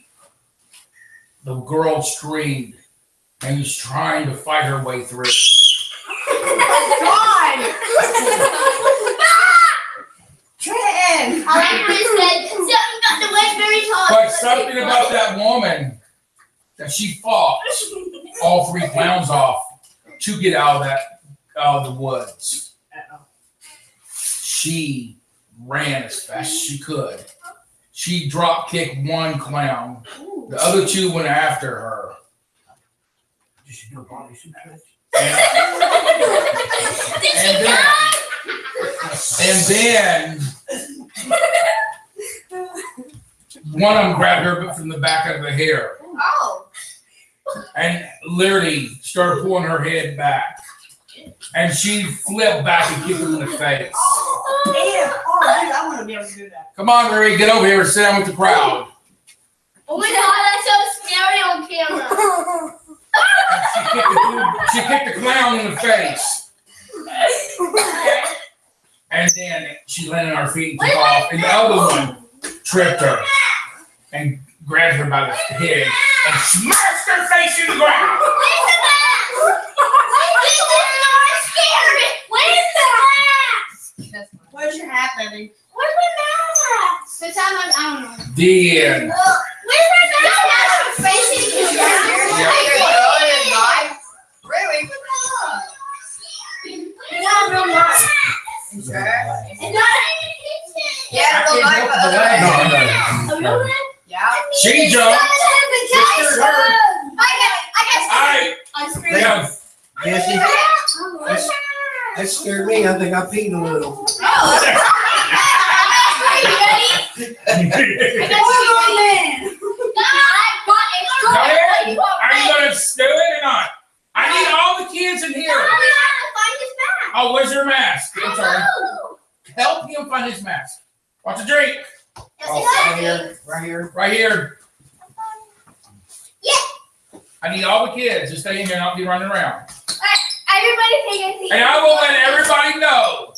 the girl screamed and was trying to fight her way through. Trenton! I like what he said. Something got the Westbury tall. But something about that woman that she fought all 3 clowns off to get out of the woods. She ran as fast as she could. She drop kicked 1 clown. The other 2 went after her. And then one of them grabbed her from the back of the hair. Oh. and literally started pulling her head back. And she flipped back and kicked him in the face. Damn. Oh, dude, I want to be able to do that. Come on, Marie, get over here and sit down with the crowd. Oh my God, that's so scary on camera. She kicked the clown in the face. And then she landed on her feet and took off. And the other one tripped her and grabbed her by the head and smashed her face in the ground. Where's your hat, baby? Where's my mask? The time I don't know. The end. Where's my mask? Facing you. Really? It's not real nice. It's not Yeah, I real can't life, help the leg. a real one. Yeah. She jumped. I screamed. Yeah. Jesse, that scared me. I think I peed a little. Are you gonna do it or not? I need all the kids in here. Oh, where's your mask? I'm sorry. Help him find his mask. Watch the drink. Oh, right here, right here. Right here. Yeah. I need all the kids to stay in here and not be running around. Everybody take a seat. And I will let everybody know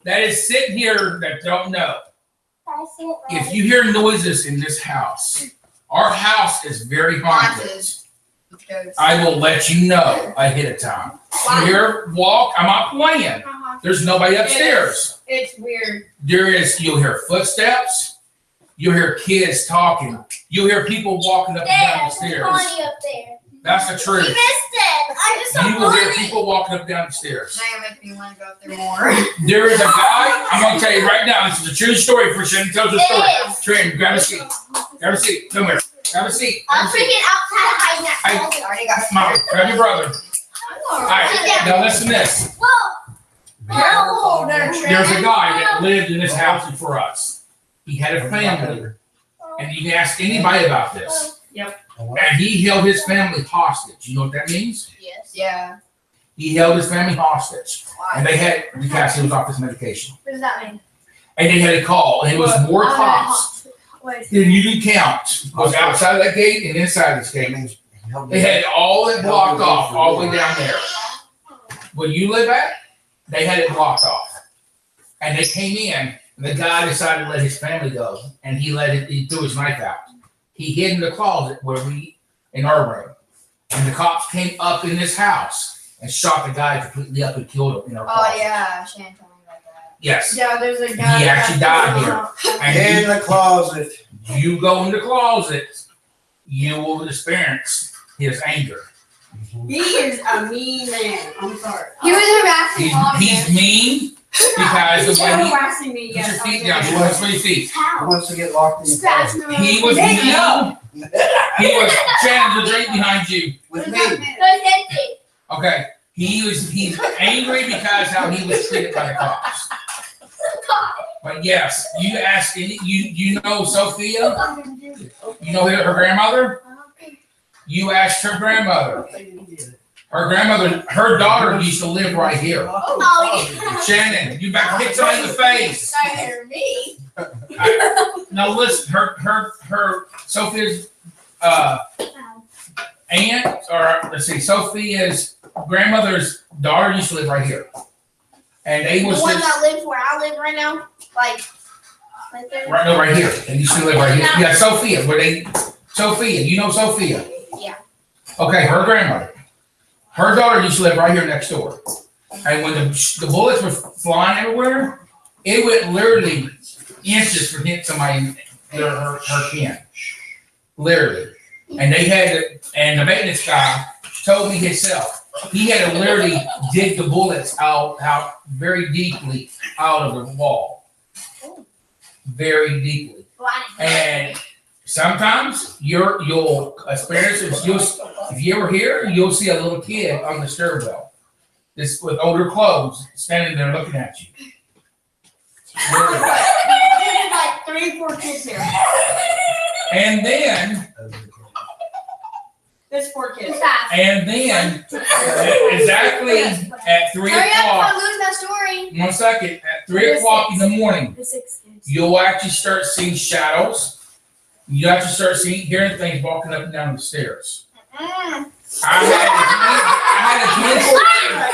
that is sitting here that don't know. If you hear noises in this house, our house is very haunted. I will let you know ahead of time. You hear walk, I'm not playing. There's nobody upstairs. It's weird. You'll hear footsteps. You'll hear kids talking. You'll hear people walking up and down the stairs. Up there. That's the You truth. missed it. I just saw You will hear Bonnie. people walking up and down the stairs. Now you're making me want to go up there more. There is a guy, I'm going to tell you right now, this is a true story for Shannon tells the story. Trent, grab a seat. Grab a seat. Come here. Grab a seat. I'm freaking outside hiding that Hey. closet. I already got Mom, grab your brother. All right, now listen to this. Whoa. Whoa, There's a guy that lived in this house before us. He had a family, and you can ask anybody about this. And he held his family hostage. You know what that means? Yes. Yeah. He held his family hostage, and they had because he was off his medication. What does that mean? And they had a call, and it was more cops than you can count. It was outside of that gate and inside this gate. They had all it blocked off, all the way down there. Where you live at, they had it blocked off. And they came in, and the guy decided to let his family go, and he threw his knife out. He hid in the closet in our room. And the cops came up in this house and shot the guy completely up and killed him in our closet. Oh yeah, Shannon told me about that. Yes. Yeah, there's a guy. He actually died here. And In the closet. you go in the closet, you will experience his anger. He is a mean man. I'm sorry. He was harassing all of He's them. mean because He's the way he harassing me. put Yes, your feet down. He wants to your feet. He wants to get locked in the closet. He was Hey, mean. no. He was Shannon, the drink behind you. With me. Okay. He's angry because how he was treated by the cops. But yes, you ask you know Sophia? You know her grandmother? You asked her grandmother. Her daughter used to live right here. Shannon, you back kick somebody in the face. Me. Now listen, her Sophia's aunt, or let's see, Sophia's grandmother's daughter used to live right here. And they was The one just that lives where I live right now, like right there. right here. And used to live right here. Yeah, Sophia, Sophia, you know Sophia? Yeah. Okay, her grandmother. Her daughter used to live right here next door. And when the bullets were flying everywhere, it went literally inches from hitting somebody in her kin. Literally. And they had to, and the maintenance guy told me himself, he had to literally dig the bullets out very deeply out of the wall. Very deeply. And sometimes you'll experience it. If you ever here, you'll see a little kid on the stairwell. This with older clothes standing there looking at you. Literally. There's like 3 or 4 kids here. And then This poor kid. And then, exactly at 3 Hurry up, o'clock, I'm losing that story. 1 second, at 3 o'clock in the morning, you'll actually start seeing shadows. You actually start hearing things walking up and down the stairs. I had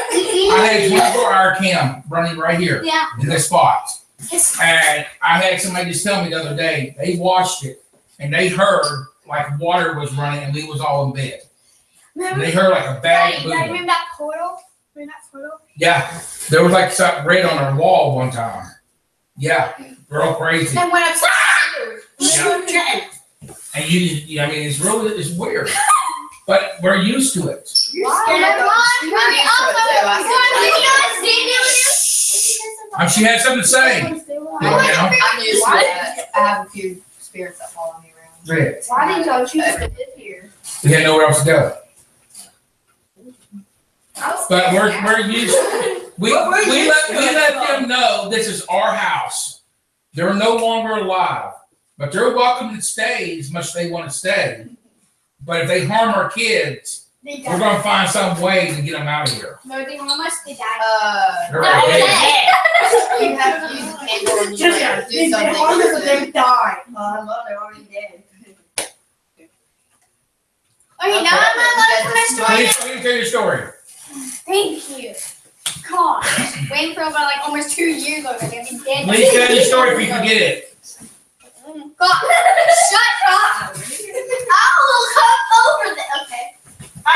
a 24-hour cam running right here in this spot. And I had somebody just tell me the other day, they watched it and they heard like water was running and we was all in bed. And they heard like a bag moving. Remember that portal? Yeah, there was like something red on our wall one time. Yeah, real crazy. And went upstairs. Yeah. And I mean, it's weird. But we're used to it. She had something to say. I'm used to that. I have a few spirits that follow me around. Yeah. Why didn't y'all choose to live here? We had nowhere else to go. But we're used to, we let them know this is our house. They're no longer alive. But they're welcome to stay as much as they want to stay. But if they harm our kids, we're going to find some way to get them out of here. No, they almost did die. They're already dead. You have to use the candle and you have to do something. They died. Well, they're already dead. Okay, now I'm allowed to tell my story. Please tell your story. Thank you. Gosh, waiting for about like almost 2 years ago. Like I'd be dead. Please tell your story if you forget it. God, shut up. I'll come over there. Okay.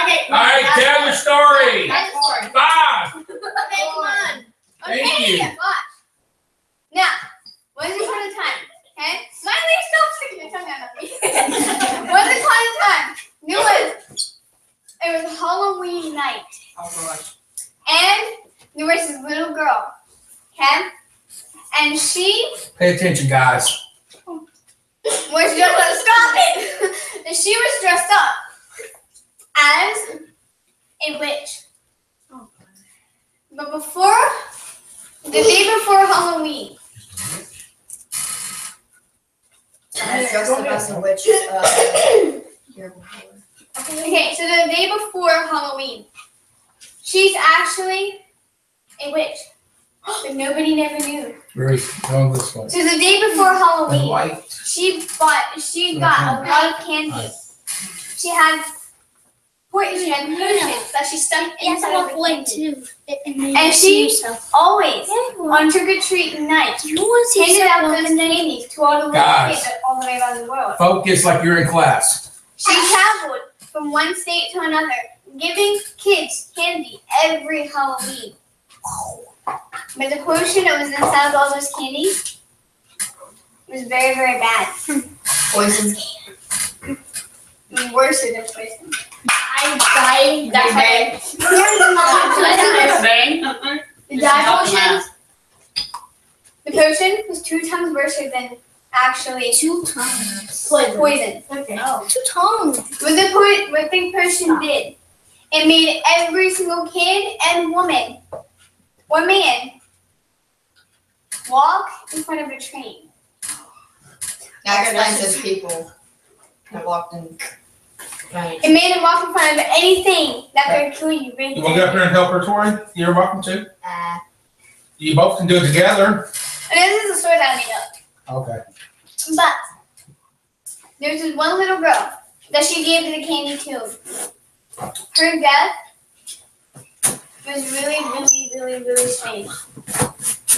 Okay. All right, tell your story. Bye. Okay, come on. Thank Okay, you. watch. Now, once upon a time, okay? Smiley, stop sticking your tongue out at me. Once upon a time, it was Halloween night. Oh gosh. And there was this little girl, okay? And she Pay attention, guys. was just stop it. And she was dressed up as a witch. But the day before Halloween, I dressed up as a witch here before. okay, so the day before Halloween, she's actually a witch, but nobody never knew. Great. Go this way. So the day before Halloween, White. she got a lot of candy. She had potions that she stuck inside of her candy. And she always, on trick-or-treat night, handed out those candies to all the little Guys. kids all the way around the world. Focus like you're in class. She traveled from one state to another, giving kids candy every Halloween. But the potion that was inside of all those candies was very, very bad. Poison. Worse than poison. That's right. The potion was 2 times worse than actually 2 times. poison. Okay. 2 times. What the potion did, it made every single kid and woman, or man, walk in front of a train. Now explain to those people that walked in. Right. It made them walk in front of anything that could kill you. Really You want to go up here and help her, Tori? You're welcome to. Uh, You both can do it together. And this is a story that I made up. Okay. But there's this one little girl that she gave the candy to. Her death was really, really, really, really strange.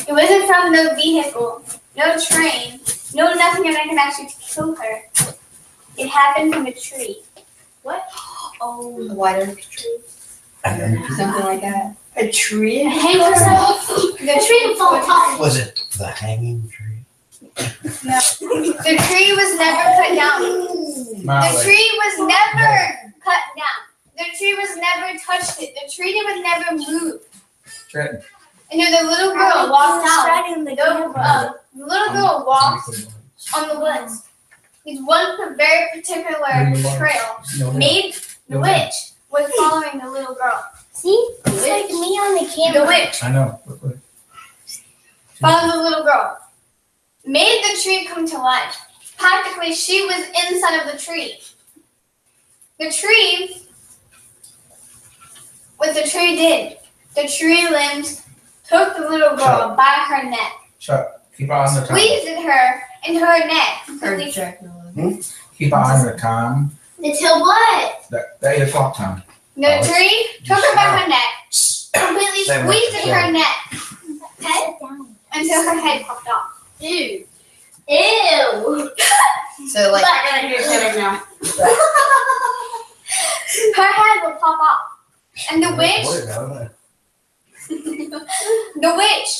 It wasn't from no vehicle, no train, no nothing that could actually kill her. It happened from a tree. What? oh, the white oak tree. Something like that. A tree? The tree fall off. Was it the hanging tree? No. The tree was never cut down. The Miley. tree was never cut down. The tree was never touched it. The tree was never moved. Trenton. And then the little girl walked out. The little girl walked on the woods. It's one very particular trail made the witch was following the little girl. See? It's like me on the The camera. witch I know. followed the little girl. Made the tree come to life. Practically, she was inside of the tree. the tree, what the tree did, the tree limbs took the little girl by her neck, Keep on the time. squeezed her into her neck. Keep on the time. Until what? The 8 o'clock time. The tree took her by her neck, completely squeezed in her neck until her head popped off. Ew. Ew. So like, I gotta hear it now. Her head will pop off. And the witch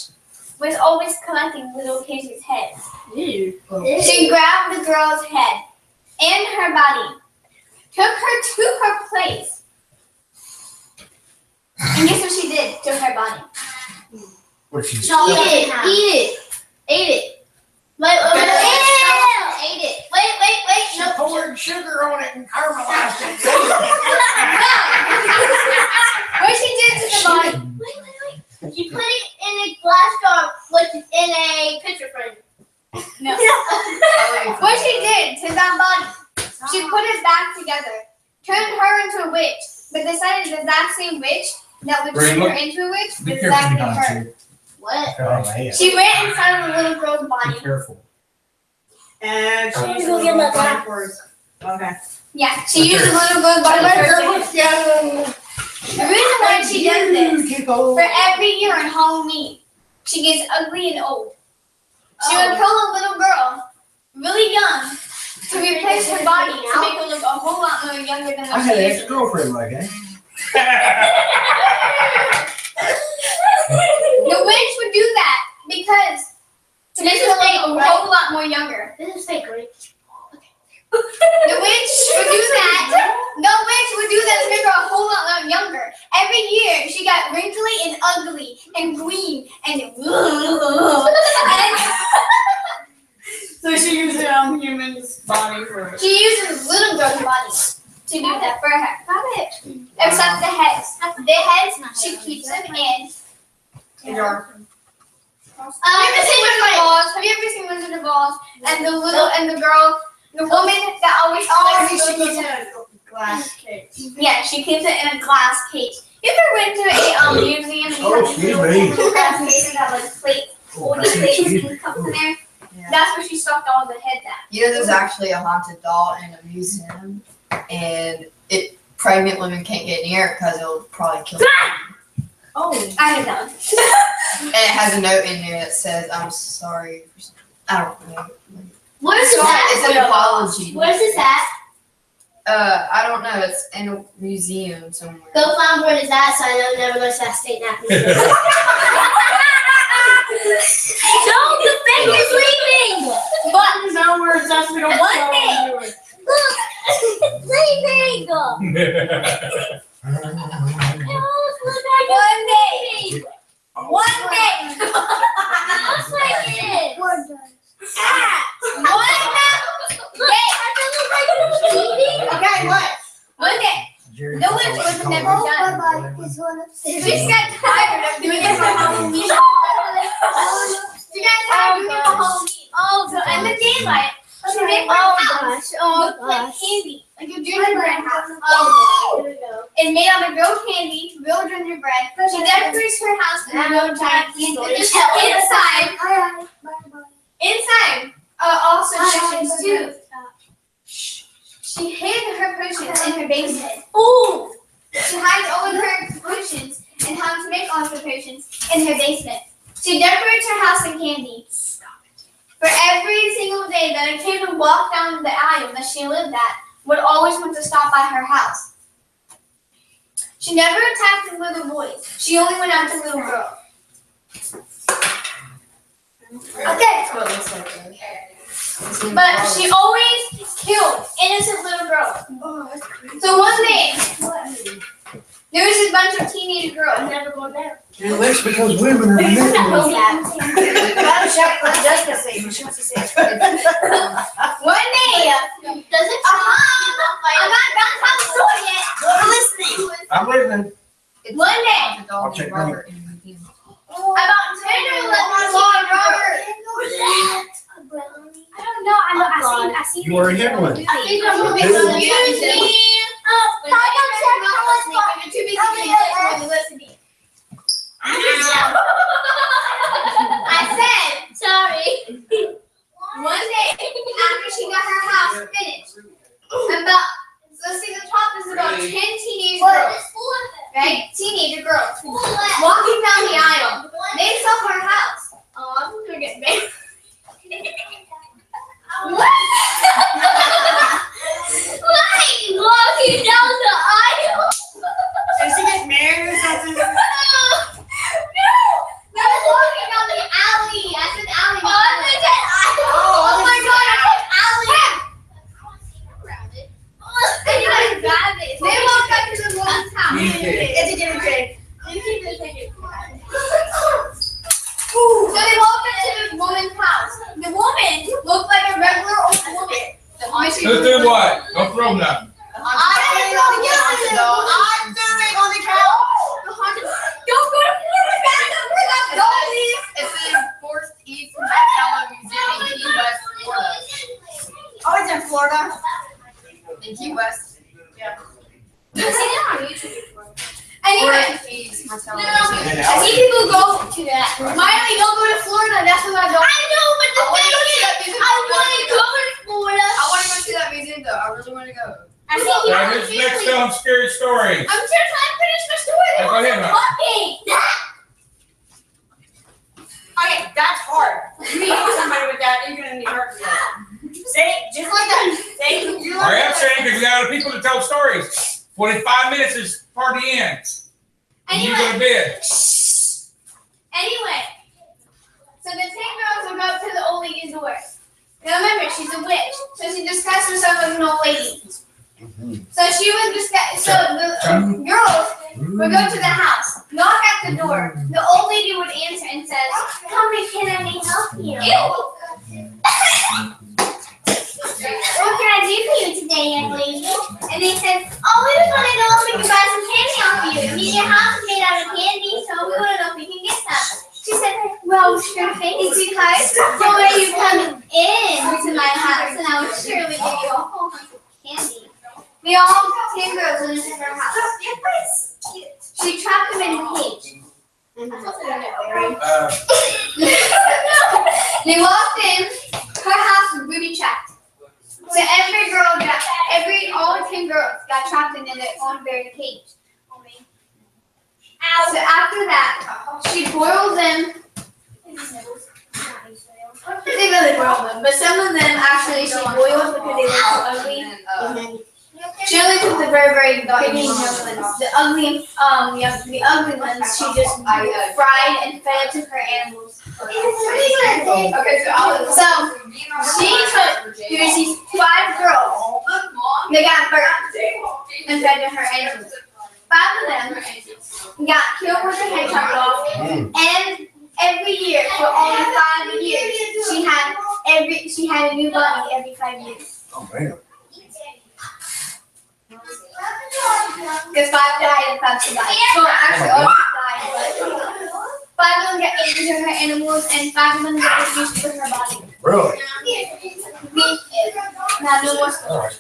was always collecting little Casey's heads. Ew. She grabbed the girl's head and her body, took her to her place, and guess what she did to her body? What she Eat it. Ate it. Wait. Ate it. Wait. She poured sugar on it and caramelized it. What she did to the body? Wait. You put it in a glass jar, which is in a picture frame. No. What she did to that body? She put it back together, turned her into a witch, but decided the exact same witch that would turn her into a witch was Be careful, exactly Don, her. too. What? Oh, yeah. She went inside of the little girl's body. Be careful. And I'm she's gonna go get my backwards. Okay. Yeah, she used the little girl's body for her. The reason why she does this, for every year on Halloween, she gets ugly and old. She would kill a little girl, really young, to replace her body to make her look a whole lot more younger than I what had she an is. ex-girlfriend like that. The witch would do that because to make her look a whole lot more younger. This is fake, right? The witch would do that. The witch would do that to make her a whole lot younger. Every year she got wrinkly and ugly and green and So she used it on human's body for it. she uses little girl's body to do that for her. Got it. Except the heads. The heads she keeps them in. The jar. Have you ever seen Wizard of Oz? And the little and the girl, the woman that always collects She little keeps it in a glass case. Yeah, she keeps it in a glass case. You ever went to a museum and you Oh, have excuse little me. glass cases that like plates, Oh, 40 plates excuse me. and cups in there? Yeah. That's where she stuffed all the heads at. You know, there's actually a haunted doll in a museum, and pregnant women can't get near it because it'll probably kill them. Oh. I don't know. And it has a note in there that says, "I'm sorry." For something. I don't know. Where's this It's at? an apology. Where's this at? I don't know. It's in a museum somewhere. Go find where it's at so I know never go to that state nap. No, the thing is leaving! Buttons on where it's actually don't What go thing? into it. Look! It's leaving! One day. One day. Looks like it. One day. Okay, what? One day. No one was never done. We just got tired of doing it for Halloween. We got tired of doing it for Halloween. Oh, so in the daylight, she made her house look like candy, like a gingerbread house. Oh, here we go. It's made out of real candy, real gingerbread. She decorates her house in real giant candy. Inside, also sections too. She hid her potions in her basement. Ooh! She hides all of her potions and how to make all of her potions in her basement. She decorates her house in candy. For every single day that a kid would walk down the aisle that she lived at, would always want to stop by her house. She never attacked the little boys. She only went after little girls. Okay. That's what it looks like. But she always killed innocent little girls. So one day, there was this bunch of teenage girls. I'm never going there. And that's because women are manipulative. One day, Does it? I'm not done telling the story yet. I'm listening. I'm listening. It's One day. a haunted doll I'll check named Robert in the museum. About 10 or 11 teenage Robert. I don't know. I seen You already had one. I think I'm Excuse me. I said, sorry. One day after she got her house finished, let's see, the top is about 10 teenage girls, right? Teenager girls walking down the aisle. They saw her house. Oh, I'm gonna get married. What? Like walking down the aisle? Did she get married or something? No, they're walking down the alley. I said alley. Oh, I said aisle. Oh my God, I said alley. And you guys got it. They walked up to the woman's house. It's a guinea pig. So they walked up to the woman's house. The woman looked like a regular old woman. Who threw what? Don't throw nothing. I threw it on the couch. Don't go to Florida. Don't leave. It's in Forest East Macallan Museum in Key West, Florida. Oh, it's in Florida. In Key West. Yeah. Anyway, Forest East Macallan no, Museum. I see people go to that. Miley, don't go to Florida. That's what I don't. I know, but the thing is, I want to go to Florida. I want to go see that museum though. I really want to go. I see people. Now, who's next telling scary stories? I'm just trying to finish my story. Yeah, go ahead, man. Okay, that's hard. You need somebody with that. You're gonna need her for that. Say it just like that. Say it. You I am saying because we got other people to tell stories. 45 minutes is party ends. And you go to bed. Anyway, so the 10 girls will go up to the old lady's door. Now remember, she's a witch, so she disguised herself as an old lady. So she was disguised. So the girls would go to the house, knock at the door. The old lady would answer and says, "Come in, can I help you?" "What can I do for you today, young lady?" And they said, "Oh, we just want to know if we can buy some candy off you. I mean, your house is made out of candy, so we want to know if we can get some." She said, "Well, sure thing, because how are you coming in to my house, and I will surely give you a whole bunch of candy." We all 10 girls went into her house. She trapped them in a cage. They walked in. Her house was booby trapped. So every girl all 10 girls got trapped in their own very cage. So after that, she boiled them. They really boiled them, but some of them actually she boiled because they were so ugly. She only took the very, very big ones. The ugly ones she just fried and fed to her animals. Okay, So she took these 5 girls. They got burnt and fed to her animals. 5 of them got killed with a head chopped off, and every year for only 5 years, she had a new bunny every 5 years. Oh, man. Because 5 died and 5 survived. Well, actually, all 5 died, but 5 of them got eaten to her animals, and 5 of them got used to her body. Really? Now, no more stories.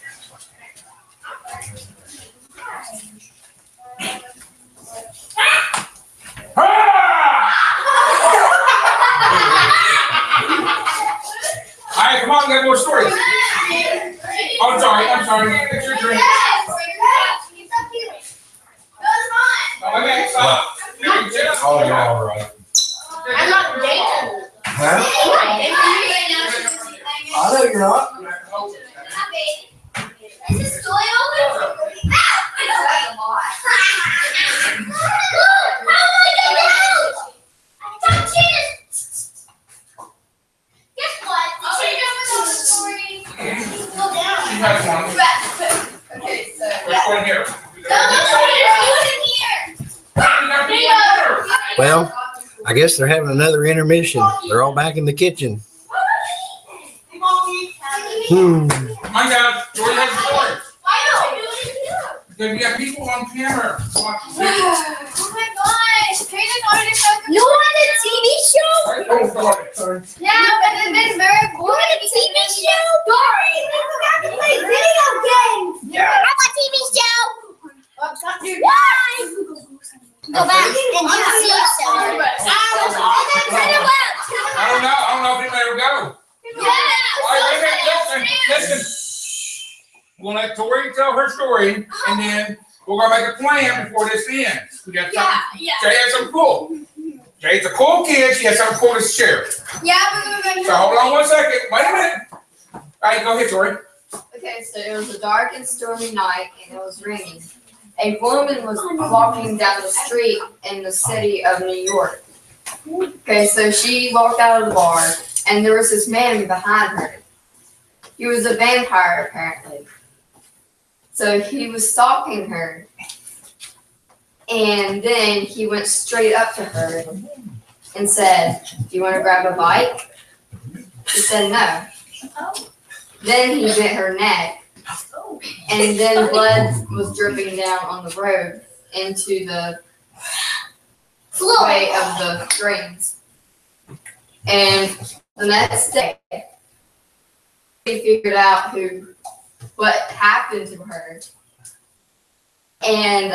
All right. All right, come on, we got more stories. Oh, I'm sorry. It's your drink. Oh, okay, stop. Oh, you're all right. I'm not dating. Huh? I know you're not. Is this soy over? Guess what? Story. Go down. She has one. Okay, so. Let's go in here. Well, I guess they're having another intermission. They're all back in the kitchen. Come on, guys. Jory has a story. Because we have people on camera watching. Oh my gosh. Trina's already talking. You want a TV show? Sorry. Yeah, but it's very boring. You want a TV show? Boring. People got to play video games. Yeah. I want a TV show. We're gonna let Tori tell her story, and then we're gonna make a plan before this ends. We got something. Yeah. Jay has something cool. Jay's a cool kid. She has something cool to share. Yeah, we're gonna So hold on 1 second. Wait a minute. All right, go ahead, Tori. Okay, so it was a dark and stormy night, and it was raining. A woman was walking down the street in the city of New York. Okay, so she walked out of the bar, and there was this man behind her. He was a vampire, apparently. So he was stalking her, and then he went straight up to her and said, "Do you want to grab a bite?" She said no. Then he bit her neck, and then blood was dripping down on the road into the way of the drains. And the next day, he figured out what happened to her. And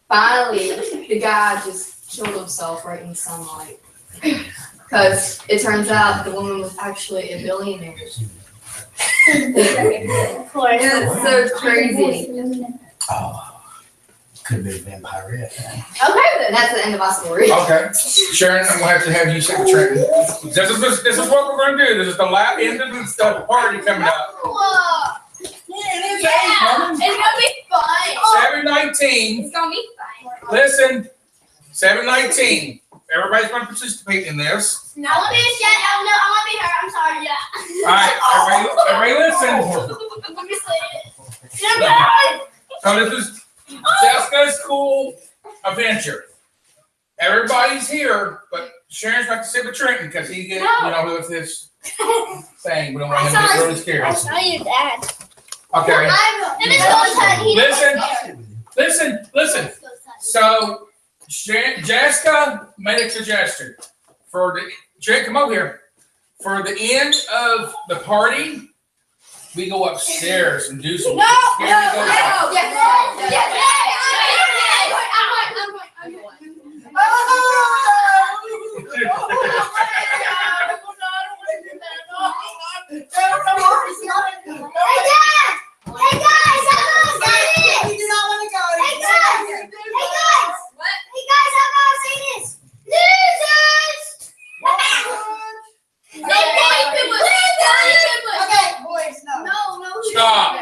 finally, the guy just killed himself right in the sunlight. Because it turns out the woman was actually a billionaire. Of course. It's so crazy. Oh, could be a vampire. Okay, then that's the end of my story. Okay, Sharon, I'm gonna have you say the trick. This is what we're gonna do. This is the last end of the party coming up. Whoa. Yeah, it's gonna be fun. 7:19. It's gonna be fun. Listen, 7:19. Everybody's gonna participate in this. I want to be a Jen. Oh, no, I want to be her. I'm sorry. Yeah. All right, everybody listen. Let me say it. So this is Jessica's cool adventure. Everybody's here, but Sharon's got to sit with Trenton because he gets, with this thing. We don't want him to get really scared. I saw your dad. Okay. Listen. So Jessica made a suggestion for Trent, come over here. For the end of the party, we go upstairs and do some scary ghost Stop.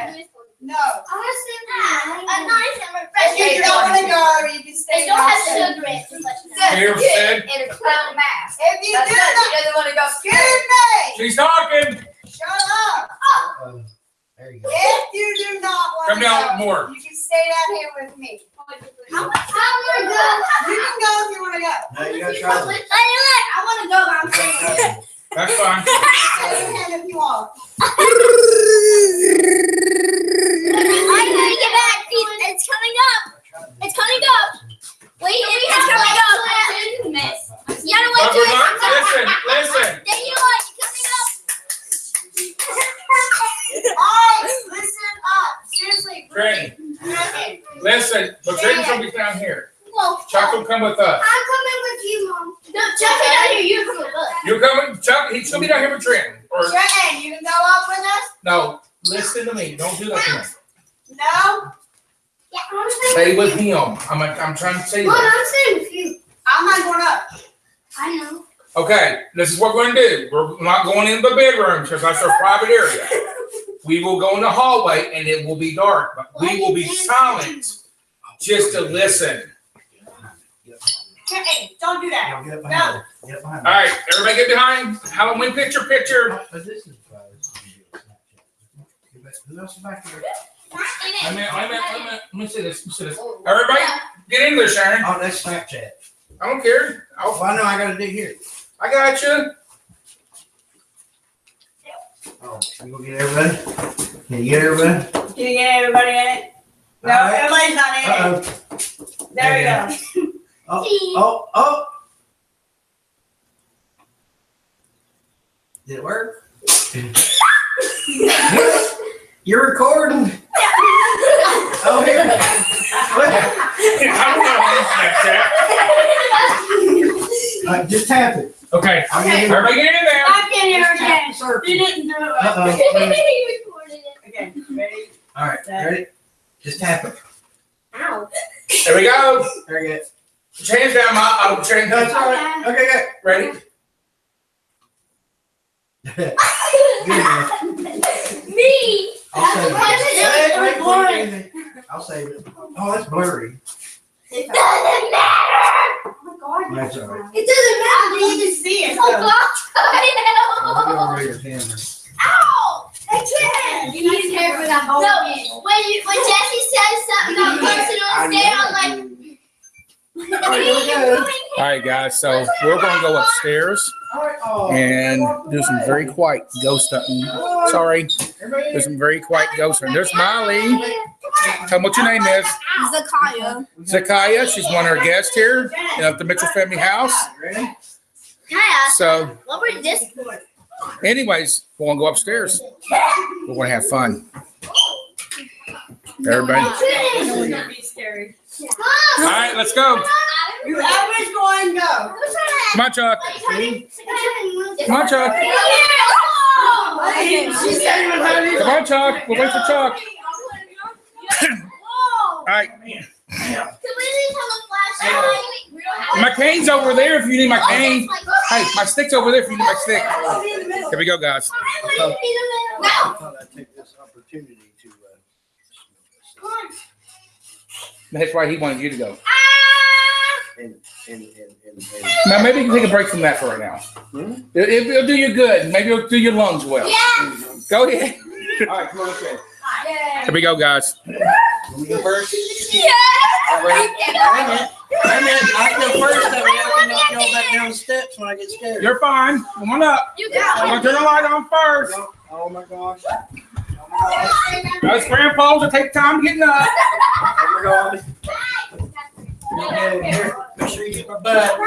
No. If you don't want to go, you can stay. They don't have sugar in it. Here said. In a clown mask. If you That's do it. not, He doesn't want to go. excuse me. She's talking. Shut up. There you go. If you do not want Come to down go, more. you can stay down here with me. You can go if you want to go. Now you gotta try this. I want to go, but I'm saying. That's fine. Raise your hand if you want. I gotta get back. It's coming up. It's coming up. Wait, it's coming up. You gotta wait till it's coming up. Listen. Then you like coming up. Alright, listen up. Seriously, Trenton, Trenton. listen. But Trenton's gonna be down here. Well, Chuck will come with us. I'm coming with you, Mom. No, Chuck is down here. You're coming with us. You're coming, Chuck. He's gonna be down here with Trenton. Or Trenton, you can go up with us? no, listen to me. Don't do that to me. No? Yeah, I'm staying Stay with with him. I'm trying to say Mom, that. I'm staying with you. I'm not going up. I know. Okay, this is what we're gonna do. We're not going in the bedroom because that's our private area. We will go in the hallway and it will be dark, but we will be silent just to listen. Trenton, don't do that. Get up behind her. Get up behind All her. right, everybody get behind. Halloween picture. But this is who else is back here? Wait a minute. Let me see this. Everybody, get in there, Sharon. Oh, that's Snapchat. I don't care. Well, I know I gotta dig here. I got you. Oh, you gonna get everybody? Can you get everybody? Can you get everybody in it? No, All right. everybody's not in it. Uh-oh. There we go. Oh. Did it work? You're recording? Oh, here. I don't know how to Snapchat. Just tap it. Okay, I'm gonna everybody get in there. I can't hear again. Circle. You didn't do it right. Uh-oh. He recorded it. All right, ready? Just tap it. Ow. There we go. Very good. Put your hands down, Mom. I'll put your hands That's down. all right. Okay, good. Ready? Good man. Me. I'll save That's it. I'll save it. Oh, that's blurry. It doesn't matter. Oh my God. That's all right. It doesn't matter. You can see it. Oh God. I'll get over your camera. Ow. I can't. You need to care for that whole No, thing. when Jesse says something not personal, stay on like. All right, here we go. All right, guys. So we're going to go upstairs All right. Oh, and do some very quiet ghost hunting. Sorry. Do some very quiet ghost hunting. There's Molly. Tell me what your name is. Zakaya. Zakaya. She's one of our guests here at the Mitchell family house. Ready? Kaya, So, what were this? anyways, we're going to go upstairs. We're going to have fun. Everybody. It's gonna be scary. All right, let's go. Whoever's going, go. Come on, Chuck. Come on, Chuck. She said it was her. Come on, Chuck. We'll wait for Chuck. All right. Can we leave him a flashlight? My cane's over there if you need my cane. Hey, my stick's over there if you need my stick. Here we go, guys. I thought I'd take this opportunity to. That's why he wanted you to go. And Now, maybe you can take a break from that for right now. It'll do you good. Maybe it'll do your lungs well. Go ahead. All right, come on, let's go. Here we go, guys. Let me go first. All right. Wait a minute. I go first. That way I can knock y'all back down the steps when I get scared. You're fine. Come on up. You I'm going to turn the light on first. Oh my gosh. Those grandpas will take time getting up. Oh my God. Here, make sure you get my butt. Oh,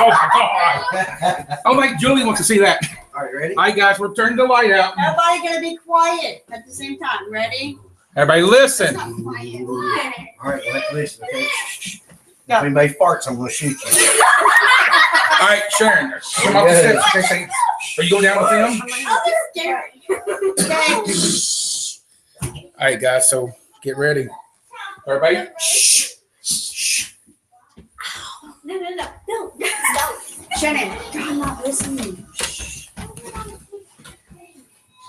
my God. Oh, like Julie wants to see that. All right, ready? All right, guys, we're turning the light out. Everybody gonna be quiet at the same time. Ready? Everybody listen. All right, listen, okay? If anybody farts, I'm gonna shoot you. All right, Sharon. Come up the steps. Okay, say, are you going down with them? All right, guys, so get ready. Everybody, shh. Shh. No. Shannon, I'm not listening.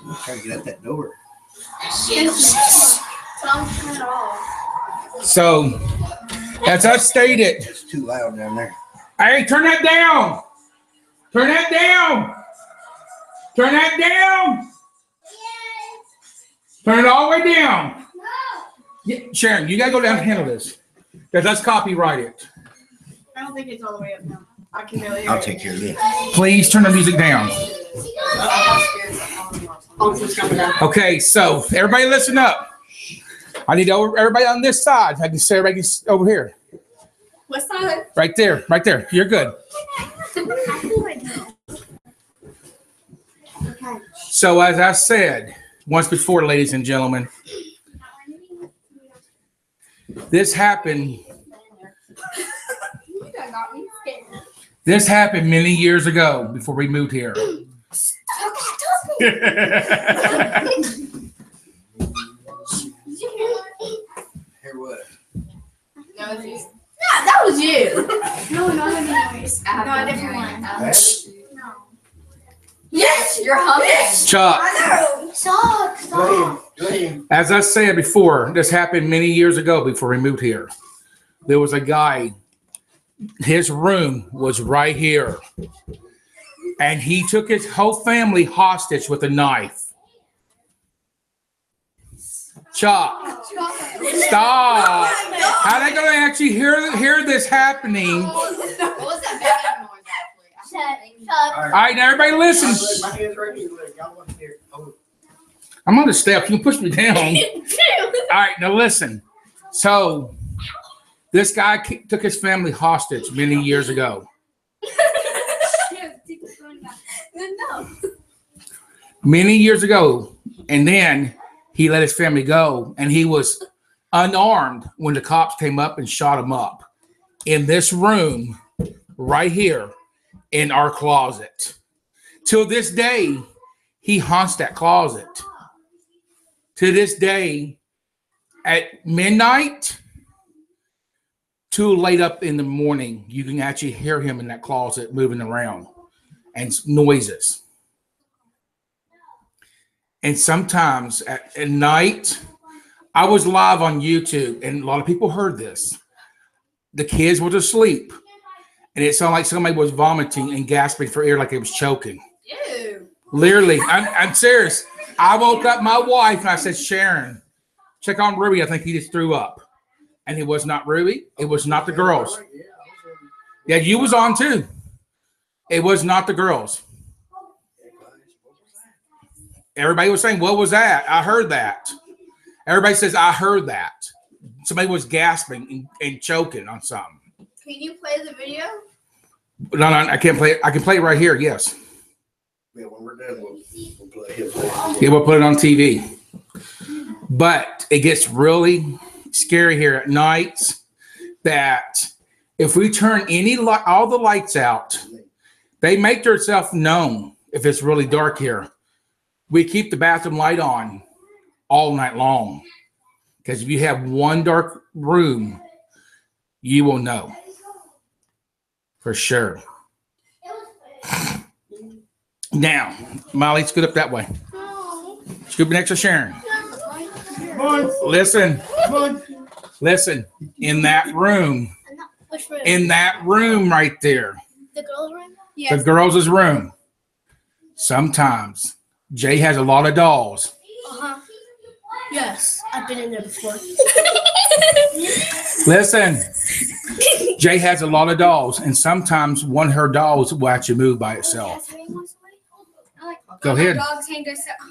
I'm trying to get out that door. So, as I stated, It's too loud down there. hey, turn that down. Turn that down. Turn that down. Turn it all the way down. Yeah, Sharon, you gotta go down and handle this. Because that's copyrighted. I don't think it's all the way up now. I can barely hear I'll it. take care of this. Please turn the music down. Almost coming up. Okay, so everybody listen up. I need everybody on this side. I can say everybody over here. What side? Right there, right there. You're good. So as I said once before, ladies and gentlemen, this happened. This happened many years ago before we moved here. Here what? That was you. No, not anyways. No, No, a different one. That? Yes, you're humming. Chuck, Go ahead. as I said before, this happened many years ago before we moved here. There was a guy, his room was right here. And he took his whole family hostage with a knife. Chuck, stop. How are they going to actually hear this happening? What was that banging noise actually? All right, now everybody listen. My hands right here. Y'all want to hear? Oh, I'm on the step. You can push me down. All right, now listen. So this guy took his family hostage many years ago. Many years ago. And then he let his family go. And he was unarmed when the cops came up and shot him up in this room right here in our closet. Till this day, he haunts that closet. To this day, at midnight, too late up in the morning, you can actually hear him in that closet moving around and noises. And sometimes at night, I was live on YouTube, and a lot of people heard this. The kids were asleep, and it sounded like somebody was vomiting and gasping for air like it was choking. Ew. Literally, I'm serious. I woke up my wife, and I said, Sharon, check on Ruby. I think he just threw up. And it was not Ruby. It was not the girls. Yeah, you was on too. It was not the girls. Everybody was saying, what was that? I heard that. Everybody says, I heard that. Somebody was gasping and choking on something. Can you play the video? No, I can't play it. I can play it right here, yes. Yeah, when we're done, we'll play it. Yeah, we'll put it on TV. But it gets really scary here at nights that if we turn all the lights out, they make themselves known if it's really dark here. We keep the bathroom light on all night long. Because if you have one dark room, you will know. For sure. Now, Molly, scoot up that way. Scoot next to Sharon. Listen. Listen. In that room. Which room? In that room right there. The girls' room? Yes. The girls' room. Sometimes Jay has a lot of dolls. Yes, I've been in there before. Listen. Jay has a lot of dolls, and sometimes one of her dolls will actually move by itself. Go ahead. My dogs hang themselves.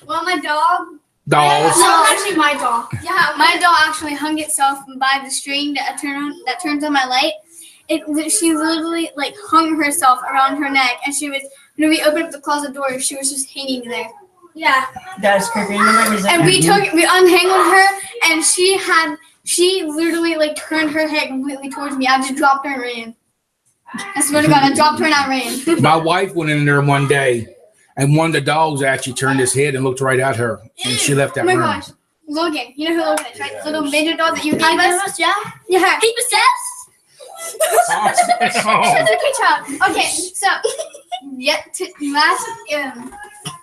Well, my dog. Dolls. No, actually, my dog. Yeah, my dog actually hung itself by the string that turns on my light. She literally like hung herself around her neck, and she was when we opened up the closet door, she was just hanging there. Yeah. That's creepy. And we untangled her, and she literally like turned her head completely towards me. I just dropped her and ran. I swear to God, I dropped her and I ran. My wife went in there one day, and one of the dogs actually turned his head and looked right at her, and she left that room. Oh my gosh. Logan. You know who Logan is, right? The little midget dog that you gave us? Yeah. Yeah. He possessed? Okay, child. Okay, so, last,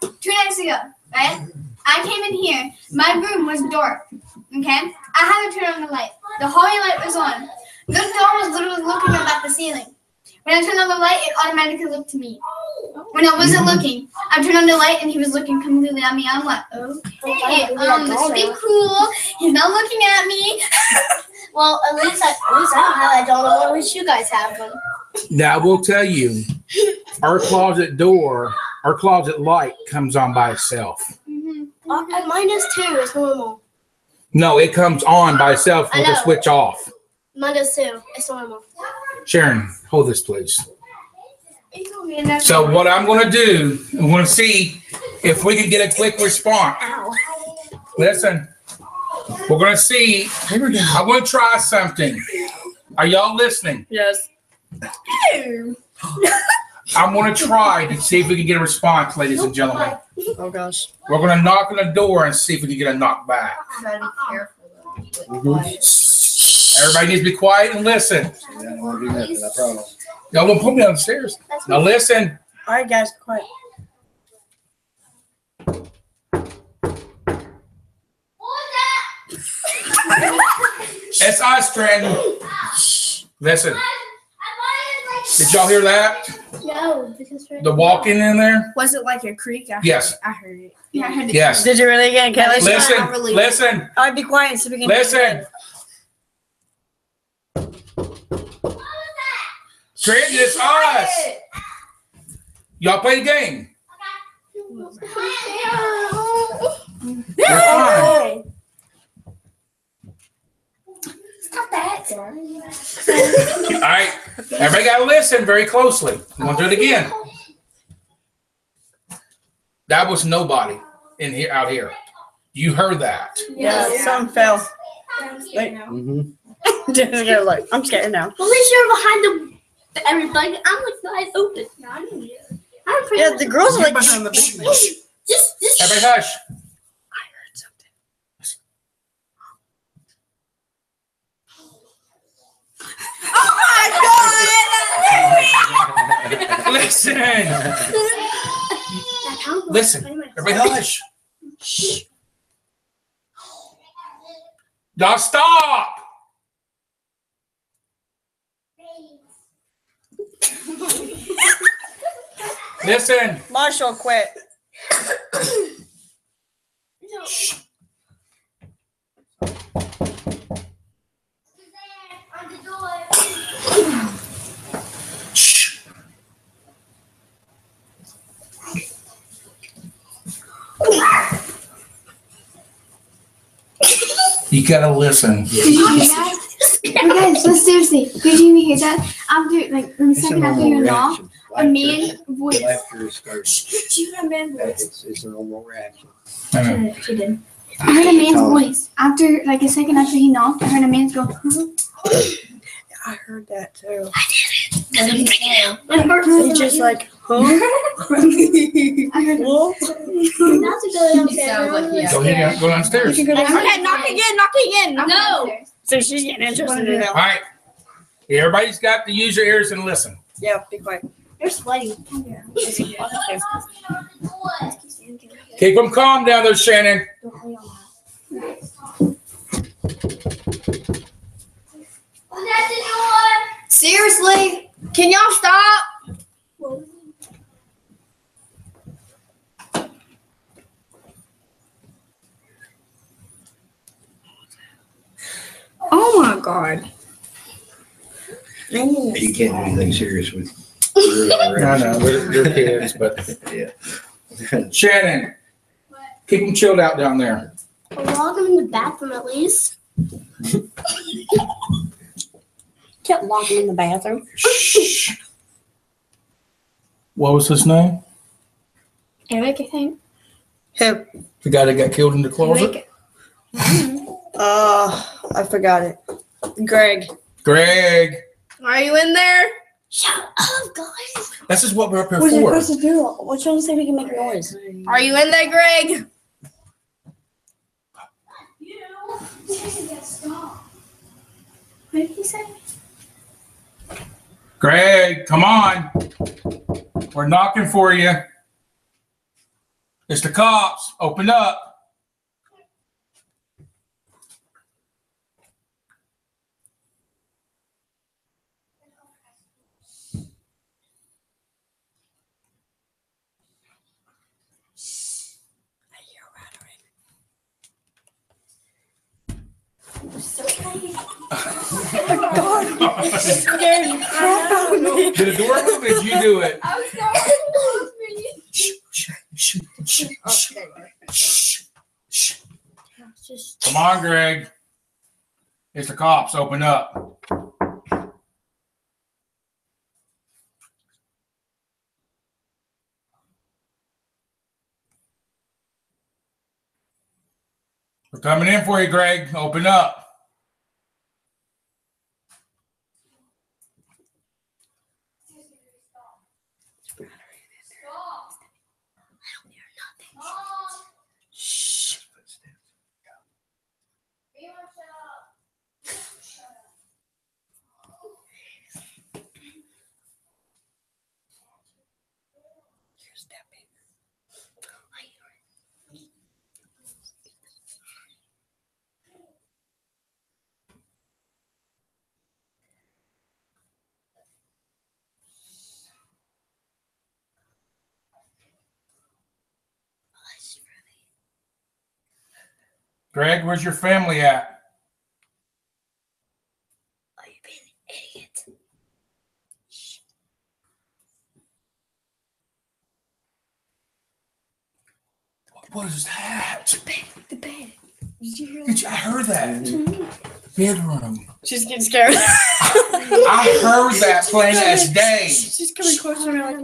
2 nights ago, right? I came in here. My room was dark, okay? I had to turn on the light. The hallway light was on. The dog was literally looking up at the ceiling. When I turned on the light, it automatically looked to me. When I wasn't looking, I turned on the light and he was looking completely at me. I'm like, okay, this be cool. He's not looking at me. Well, at least I don't have that doll. At least you guys have one. Now, I will tell you, our closet door, our closet light comes on by itself. Mine does too. It's normal. No, it comes on by itself with a switch off. Mine does too. It's normal. Sharon, hold this, please. So what I'm going to do, I'm going to see if we can get a quick response. Ow. Listen, we're going to see. I'm going to try something. Are y'all listening? Yes. I'm going to try to see if we can get a response, ladies and gentlemen. Oh gosh. We're going to knock on the door and see if we can get a knock back. Gotta be careful. Everybody needs to be quiet and listen. I don't want to do nothing, I promise. Y'all won't put me on the stairs. Now listen. All right, guys, quiet. It's us, Strandon. Listen. Did y'all hear that? No, because The walking in there? Was it like a creak? Yes. I heard it. Yeah, I heard it. Yes. Did you really again? Okay, Listen. All right, be quiet so we can. Listen. Strandon, it's us. Y'all play the game. We're fine. Stop that. All right. Everybody got to listen very closely. I'm going to do it again. That was nobody in here, out here. You heard that. Yeah, something fell. Wait. Jessica, like, I'm scared now. At least you're behind everybody. I'm like the eyes open. I'm pretty Yeah, the girls are like. just Everybody hush. I heard something. Listen. Listen. Everybody hush. Shh. Y'all stop. Listen. Marshall quit. Shh. Shh. You gotta listen. Guys, so seriously, did you hear that? After, like, the second after your knock, a man voice. Laughter is scared. Do you hear a man's voice? It's a normal reaction. I know. She did. I heard a man's voice. After, like, a second after he knocked, I heard a man's go, huh? I heard that too. I did it. He's just like, huh? I heard Well, not to go downstairs. Go ahead, go downstairs. okay, knock again. No. So she's getting interested in All it. right. Everybody's got to use your ears and listen. Yeah, be quiet. You're sweaty. Keep them calm down there, Shannon. Seriously, can y'all stop? Oh my God. You can't do anything serious with. I know, they're kids, but Yeah. Shannon, keep them chilled out down there. Log him in the bathroom at least. Can't lock him in the bathroom. Shh. What was his name? Eric, I think. Who? The guy that got killed in the closet? I forgot it. Greg. Greg. Are you in there? Shut up, guys. This is what we're up here What's for. it supposed to do? What's trying to say we can make a noise? Are you in there, Greg? What did he say? Greg, come on. We're knocking for you. It's the cops. Open up. Did the door move or did you do it? I was Come on, Greg. It's the cops. Open up. We're coming in for you, Greg. Open up. Greg, where's your family at? Oh, you're being an idiot. What is that? The bed. Did you hear I heard that. Bedroom. She's getting scared. I heard that plain as day. She's coming closer to me like,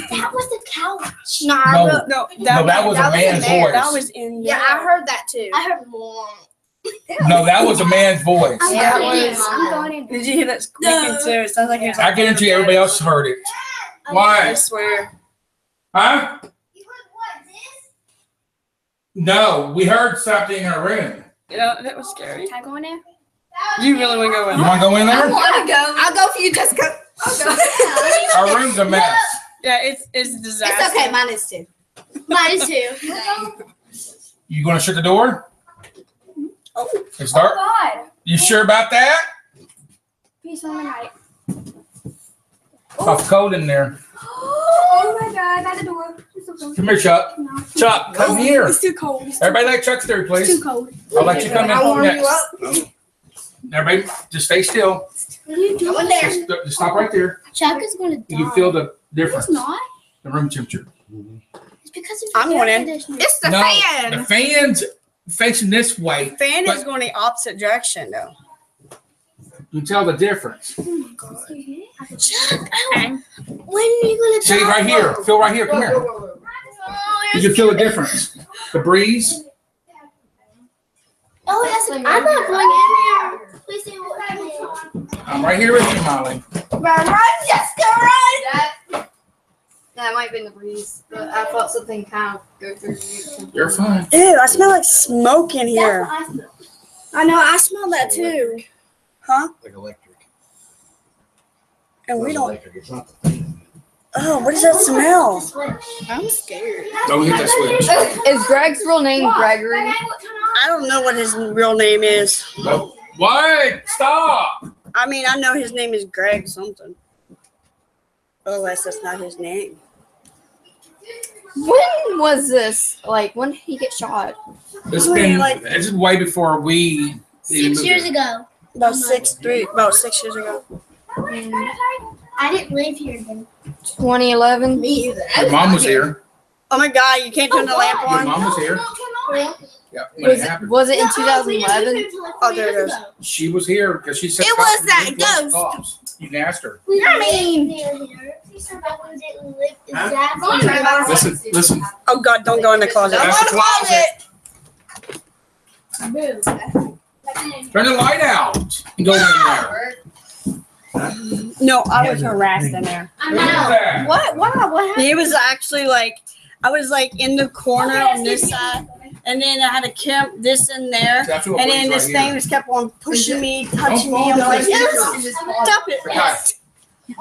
That was the couch. No, that was a man's voice. That was in Yeah, I heard that too. I heard more. No, that was a man's voice. Yeah, it I'm was. going in. Did you hear that squeaking too? It sounds like it's I guarantee everybody else heard it. I Why? swear. Huh? You heard what, this? No, we heard something in our room. Yeah, that was scary. Can I go in there? You really want to go in? You want to go in there? want to go. I'll go for you, Jessica. Our room's a mess. Yeah, it's a disaster. It's okay. Mine is too. Mine is too. You gonna shut the door? Oh. It's dark? God. You sure about that? Peace on the night. It's cold in there. Oh my God. By the door. It's so cold. Come here, Chuck. No. Chuck, come here. It's too cold. Everybody let Chuck through, It's please. too cold. I'll let you come I'll warm in you next. Everybody, just stay still. What are you doing there? Just stop right there. Chuck is going to die. You can feel the difference. It's not. The room temperature. It's because of I'm the going air in. conditioner. It's the No, fan. the fan's facing this way. Fan but is going the opposite direction, though. you can tell the difference. Chuck, when are you going to die? See, right here. Feel right here. Come here. You can feel the difference. The breeze. Oh, that's I'm not going in there. Please say what happened. I'm right here with you, Molly. Run, Jessica, run! That might have been the breeze, but I felt something kind of go through you. You're fine. Ew, I smell like smoke in here. That's what I smell. I know, I smell that too. Huh? Like electric. And we don't. Electric. It's not the thing. Oh, what does that smell? Switch. I'm scared. Don't hit that switch. Is Greg's real name Gregory? I don't know what his real name is. No. What? Stop. I mean, I know his name is Greg something. Unless that's not his name. When was this? Like, when did he get shot? This is way before we. 6 years ago. About 6 years ago. I didn't live here then. 2011? Me either. Your mom was here. Oh my God, you can't turn the lamp Your on. mom was here. Yeah, when Was it happened. was it in 2011? Oh, there it goes. She was here because she said It was that ghost. Cops. You can ask her. We didn't live here. She said that one didn't live exactly. Listen. Oh God, don't go in the closet. That's the closet. Turn the light out. And go in there. No, I was harassed in there. I Who is know. that? What? What happened? He was actually like, I was like in the corner on this side, and then I had to camp this in there, That's what and then right this here. thing just kept on pushing me, touching Don't me. I'm fall like, down. yes, stop it. Okay.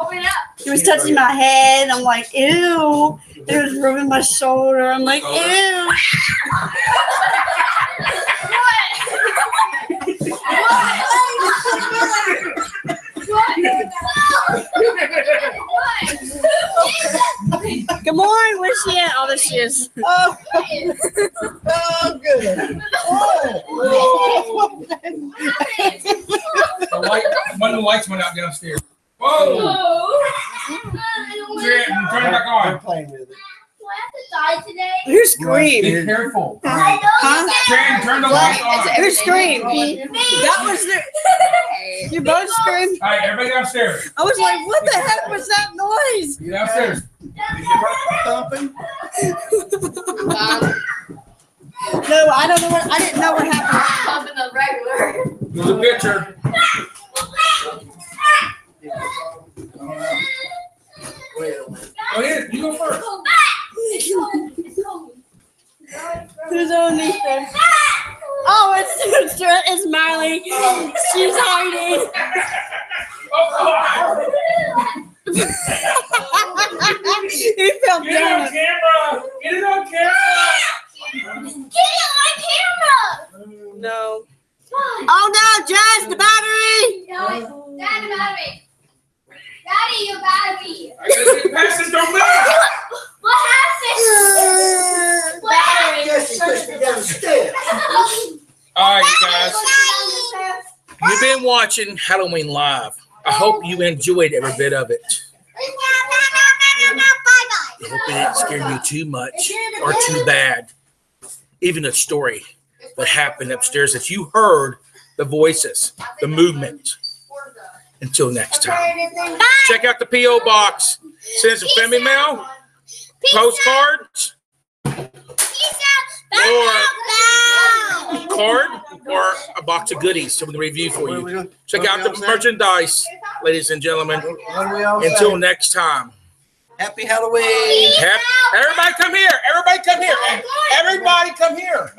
Open it up. He was touching my head. I'm like, ew. He was rubbing my shoulder. I'm like, ew. Good morning. Where's she at? Oh, there she is. Oh, good. One of the lights went out downstairs. Whoa! Turn it back on. I'm playing with it. Do I have to die today? Who Be screamed? careful. Huh? Turn the light on. Who screamed? That was the. You both screamed. All right, everybody downstairs. I was like, what the heck was that noise? Get downstairs. Thumping. No, I don't know what. I didn't know what happened. Pumping the regular. There's a picture. Wait a minute. Go ahead. You go first. Who's underneath there? Oh, it's Miley. She's hiding. Oh, He fell get it on down. camera. Get it on camera. Get it on camera! No. Oh no, Jazz, the battery. Daddy, battery. Daddy, your battery. I gotta get past this. Don't move. What happened? What happened? Jesse pushed me downstairs. All right, guys. You've been watching Halloween Live. I hope you enjoyed every bit of it. I hope it didn't scare you too much or too bad. Even the story that happened upstairs that you heard, the voices, the movement. Until next time. Check out the P.O. Box. Send some family mail, postcards, or a card, or a box of goodies so we can review for you. Check out the merchandise, ladies and gentlemen. What do we all Until say? next time. Happy Halloween. Everybody come here. Everybody come here. Everybody come here.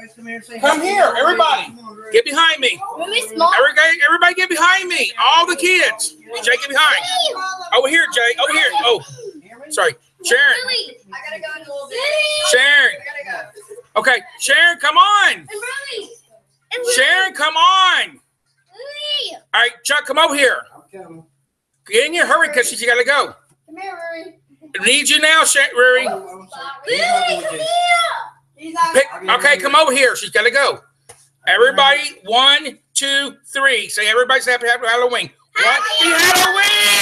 Come here. Everybody. Get behind me. Everybody get behind me. All the kids. Jay, get behind. Over here, Jay. Over here. Oh, sorry. Sharon. Lily. I gotta go in a little bit. Sharon. I gotta go. Okay, Sharon, come on. And Lily. Sharon, come on. Lily. All right, Chuck, come over here. I'm coming. Get in your hurry because she's got to go. Come here, Rory. Need you now, Rory. Oh, I'm sorry. Lily, come here. He's not. Okay, come over here. She's got to go. Everybody, 1, 2, 3. Say everybody's happy Halloween. Happy Halloween!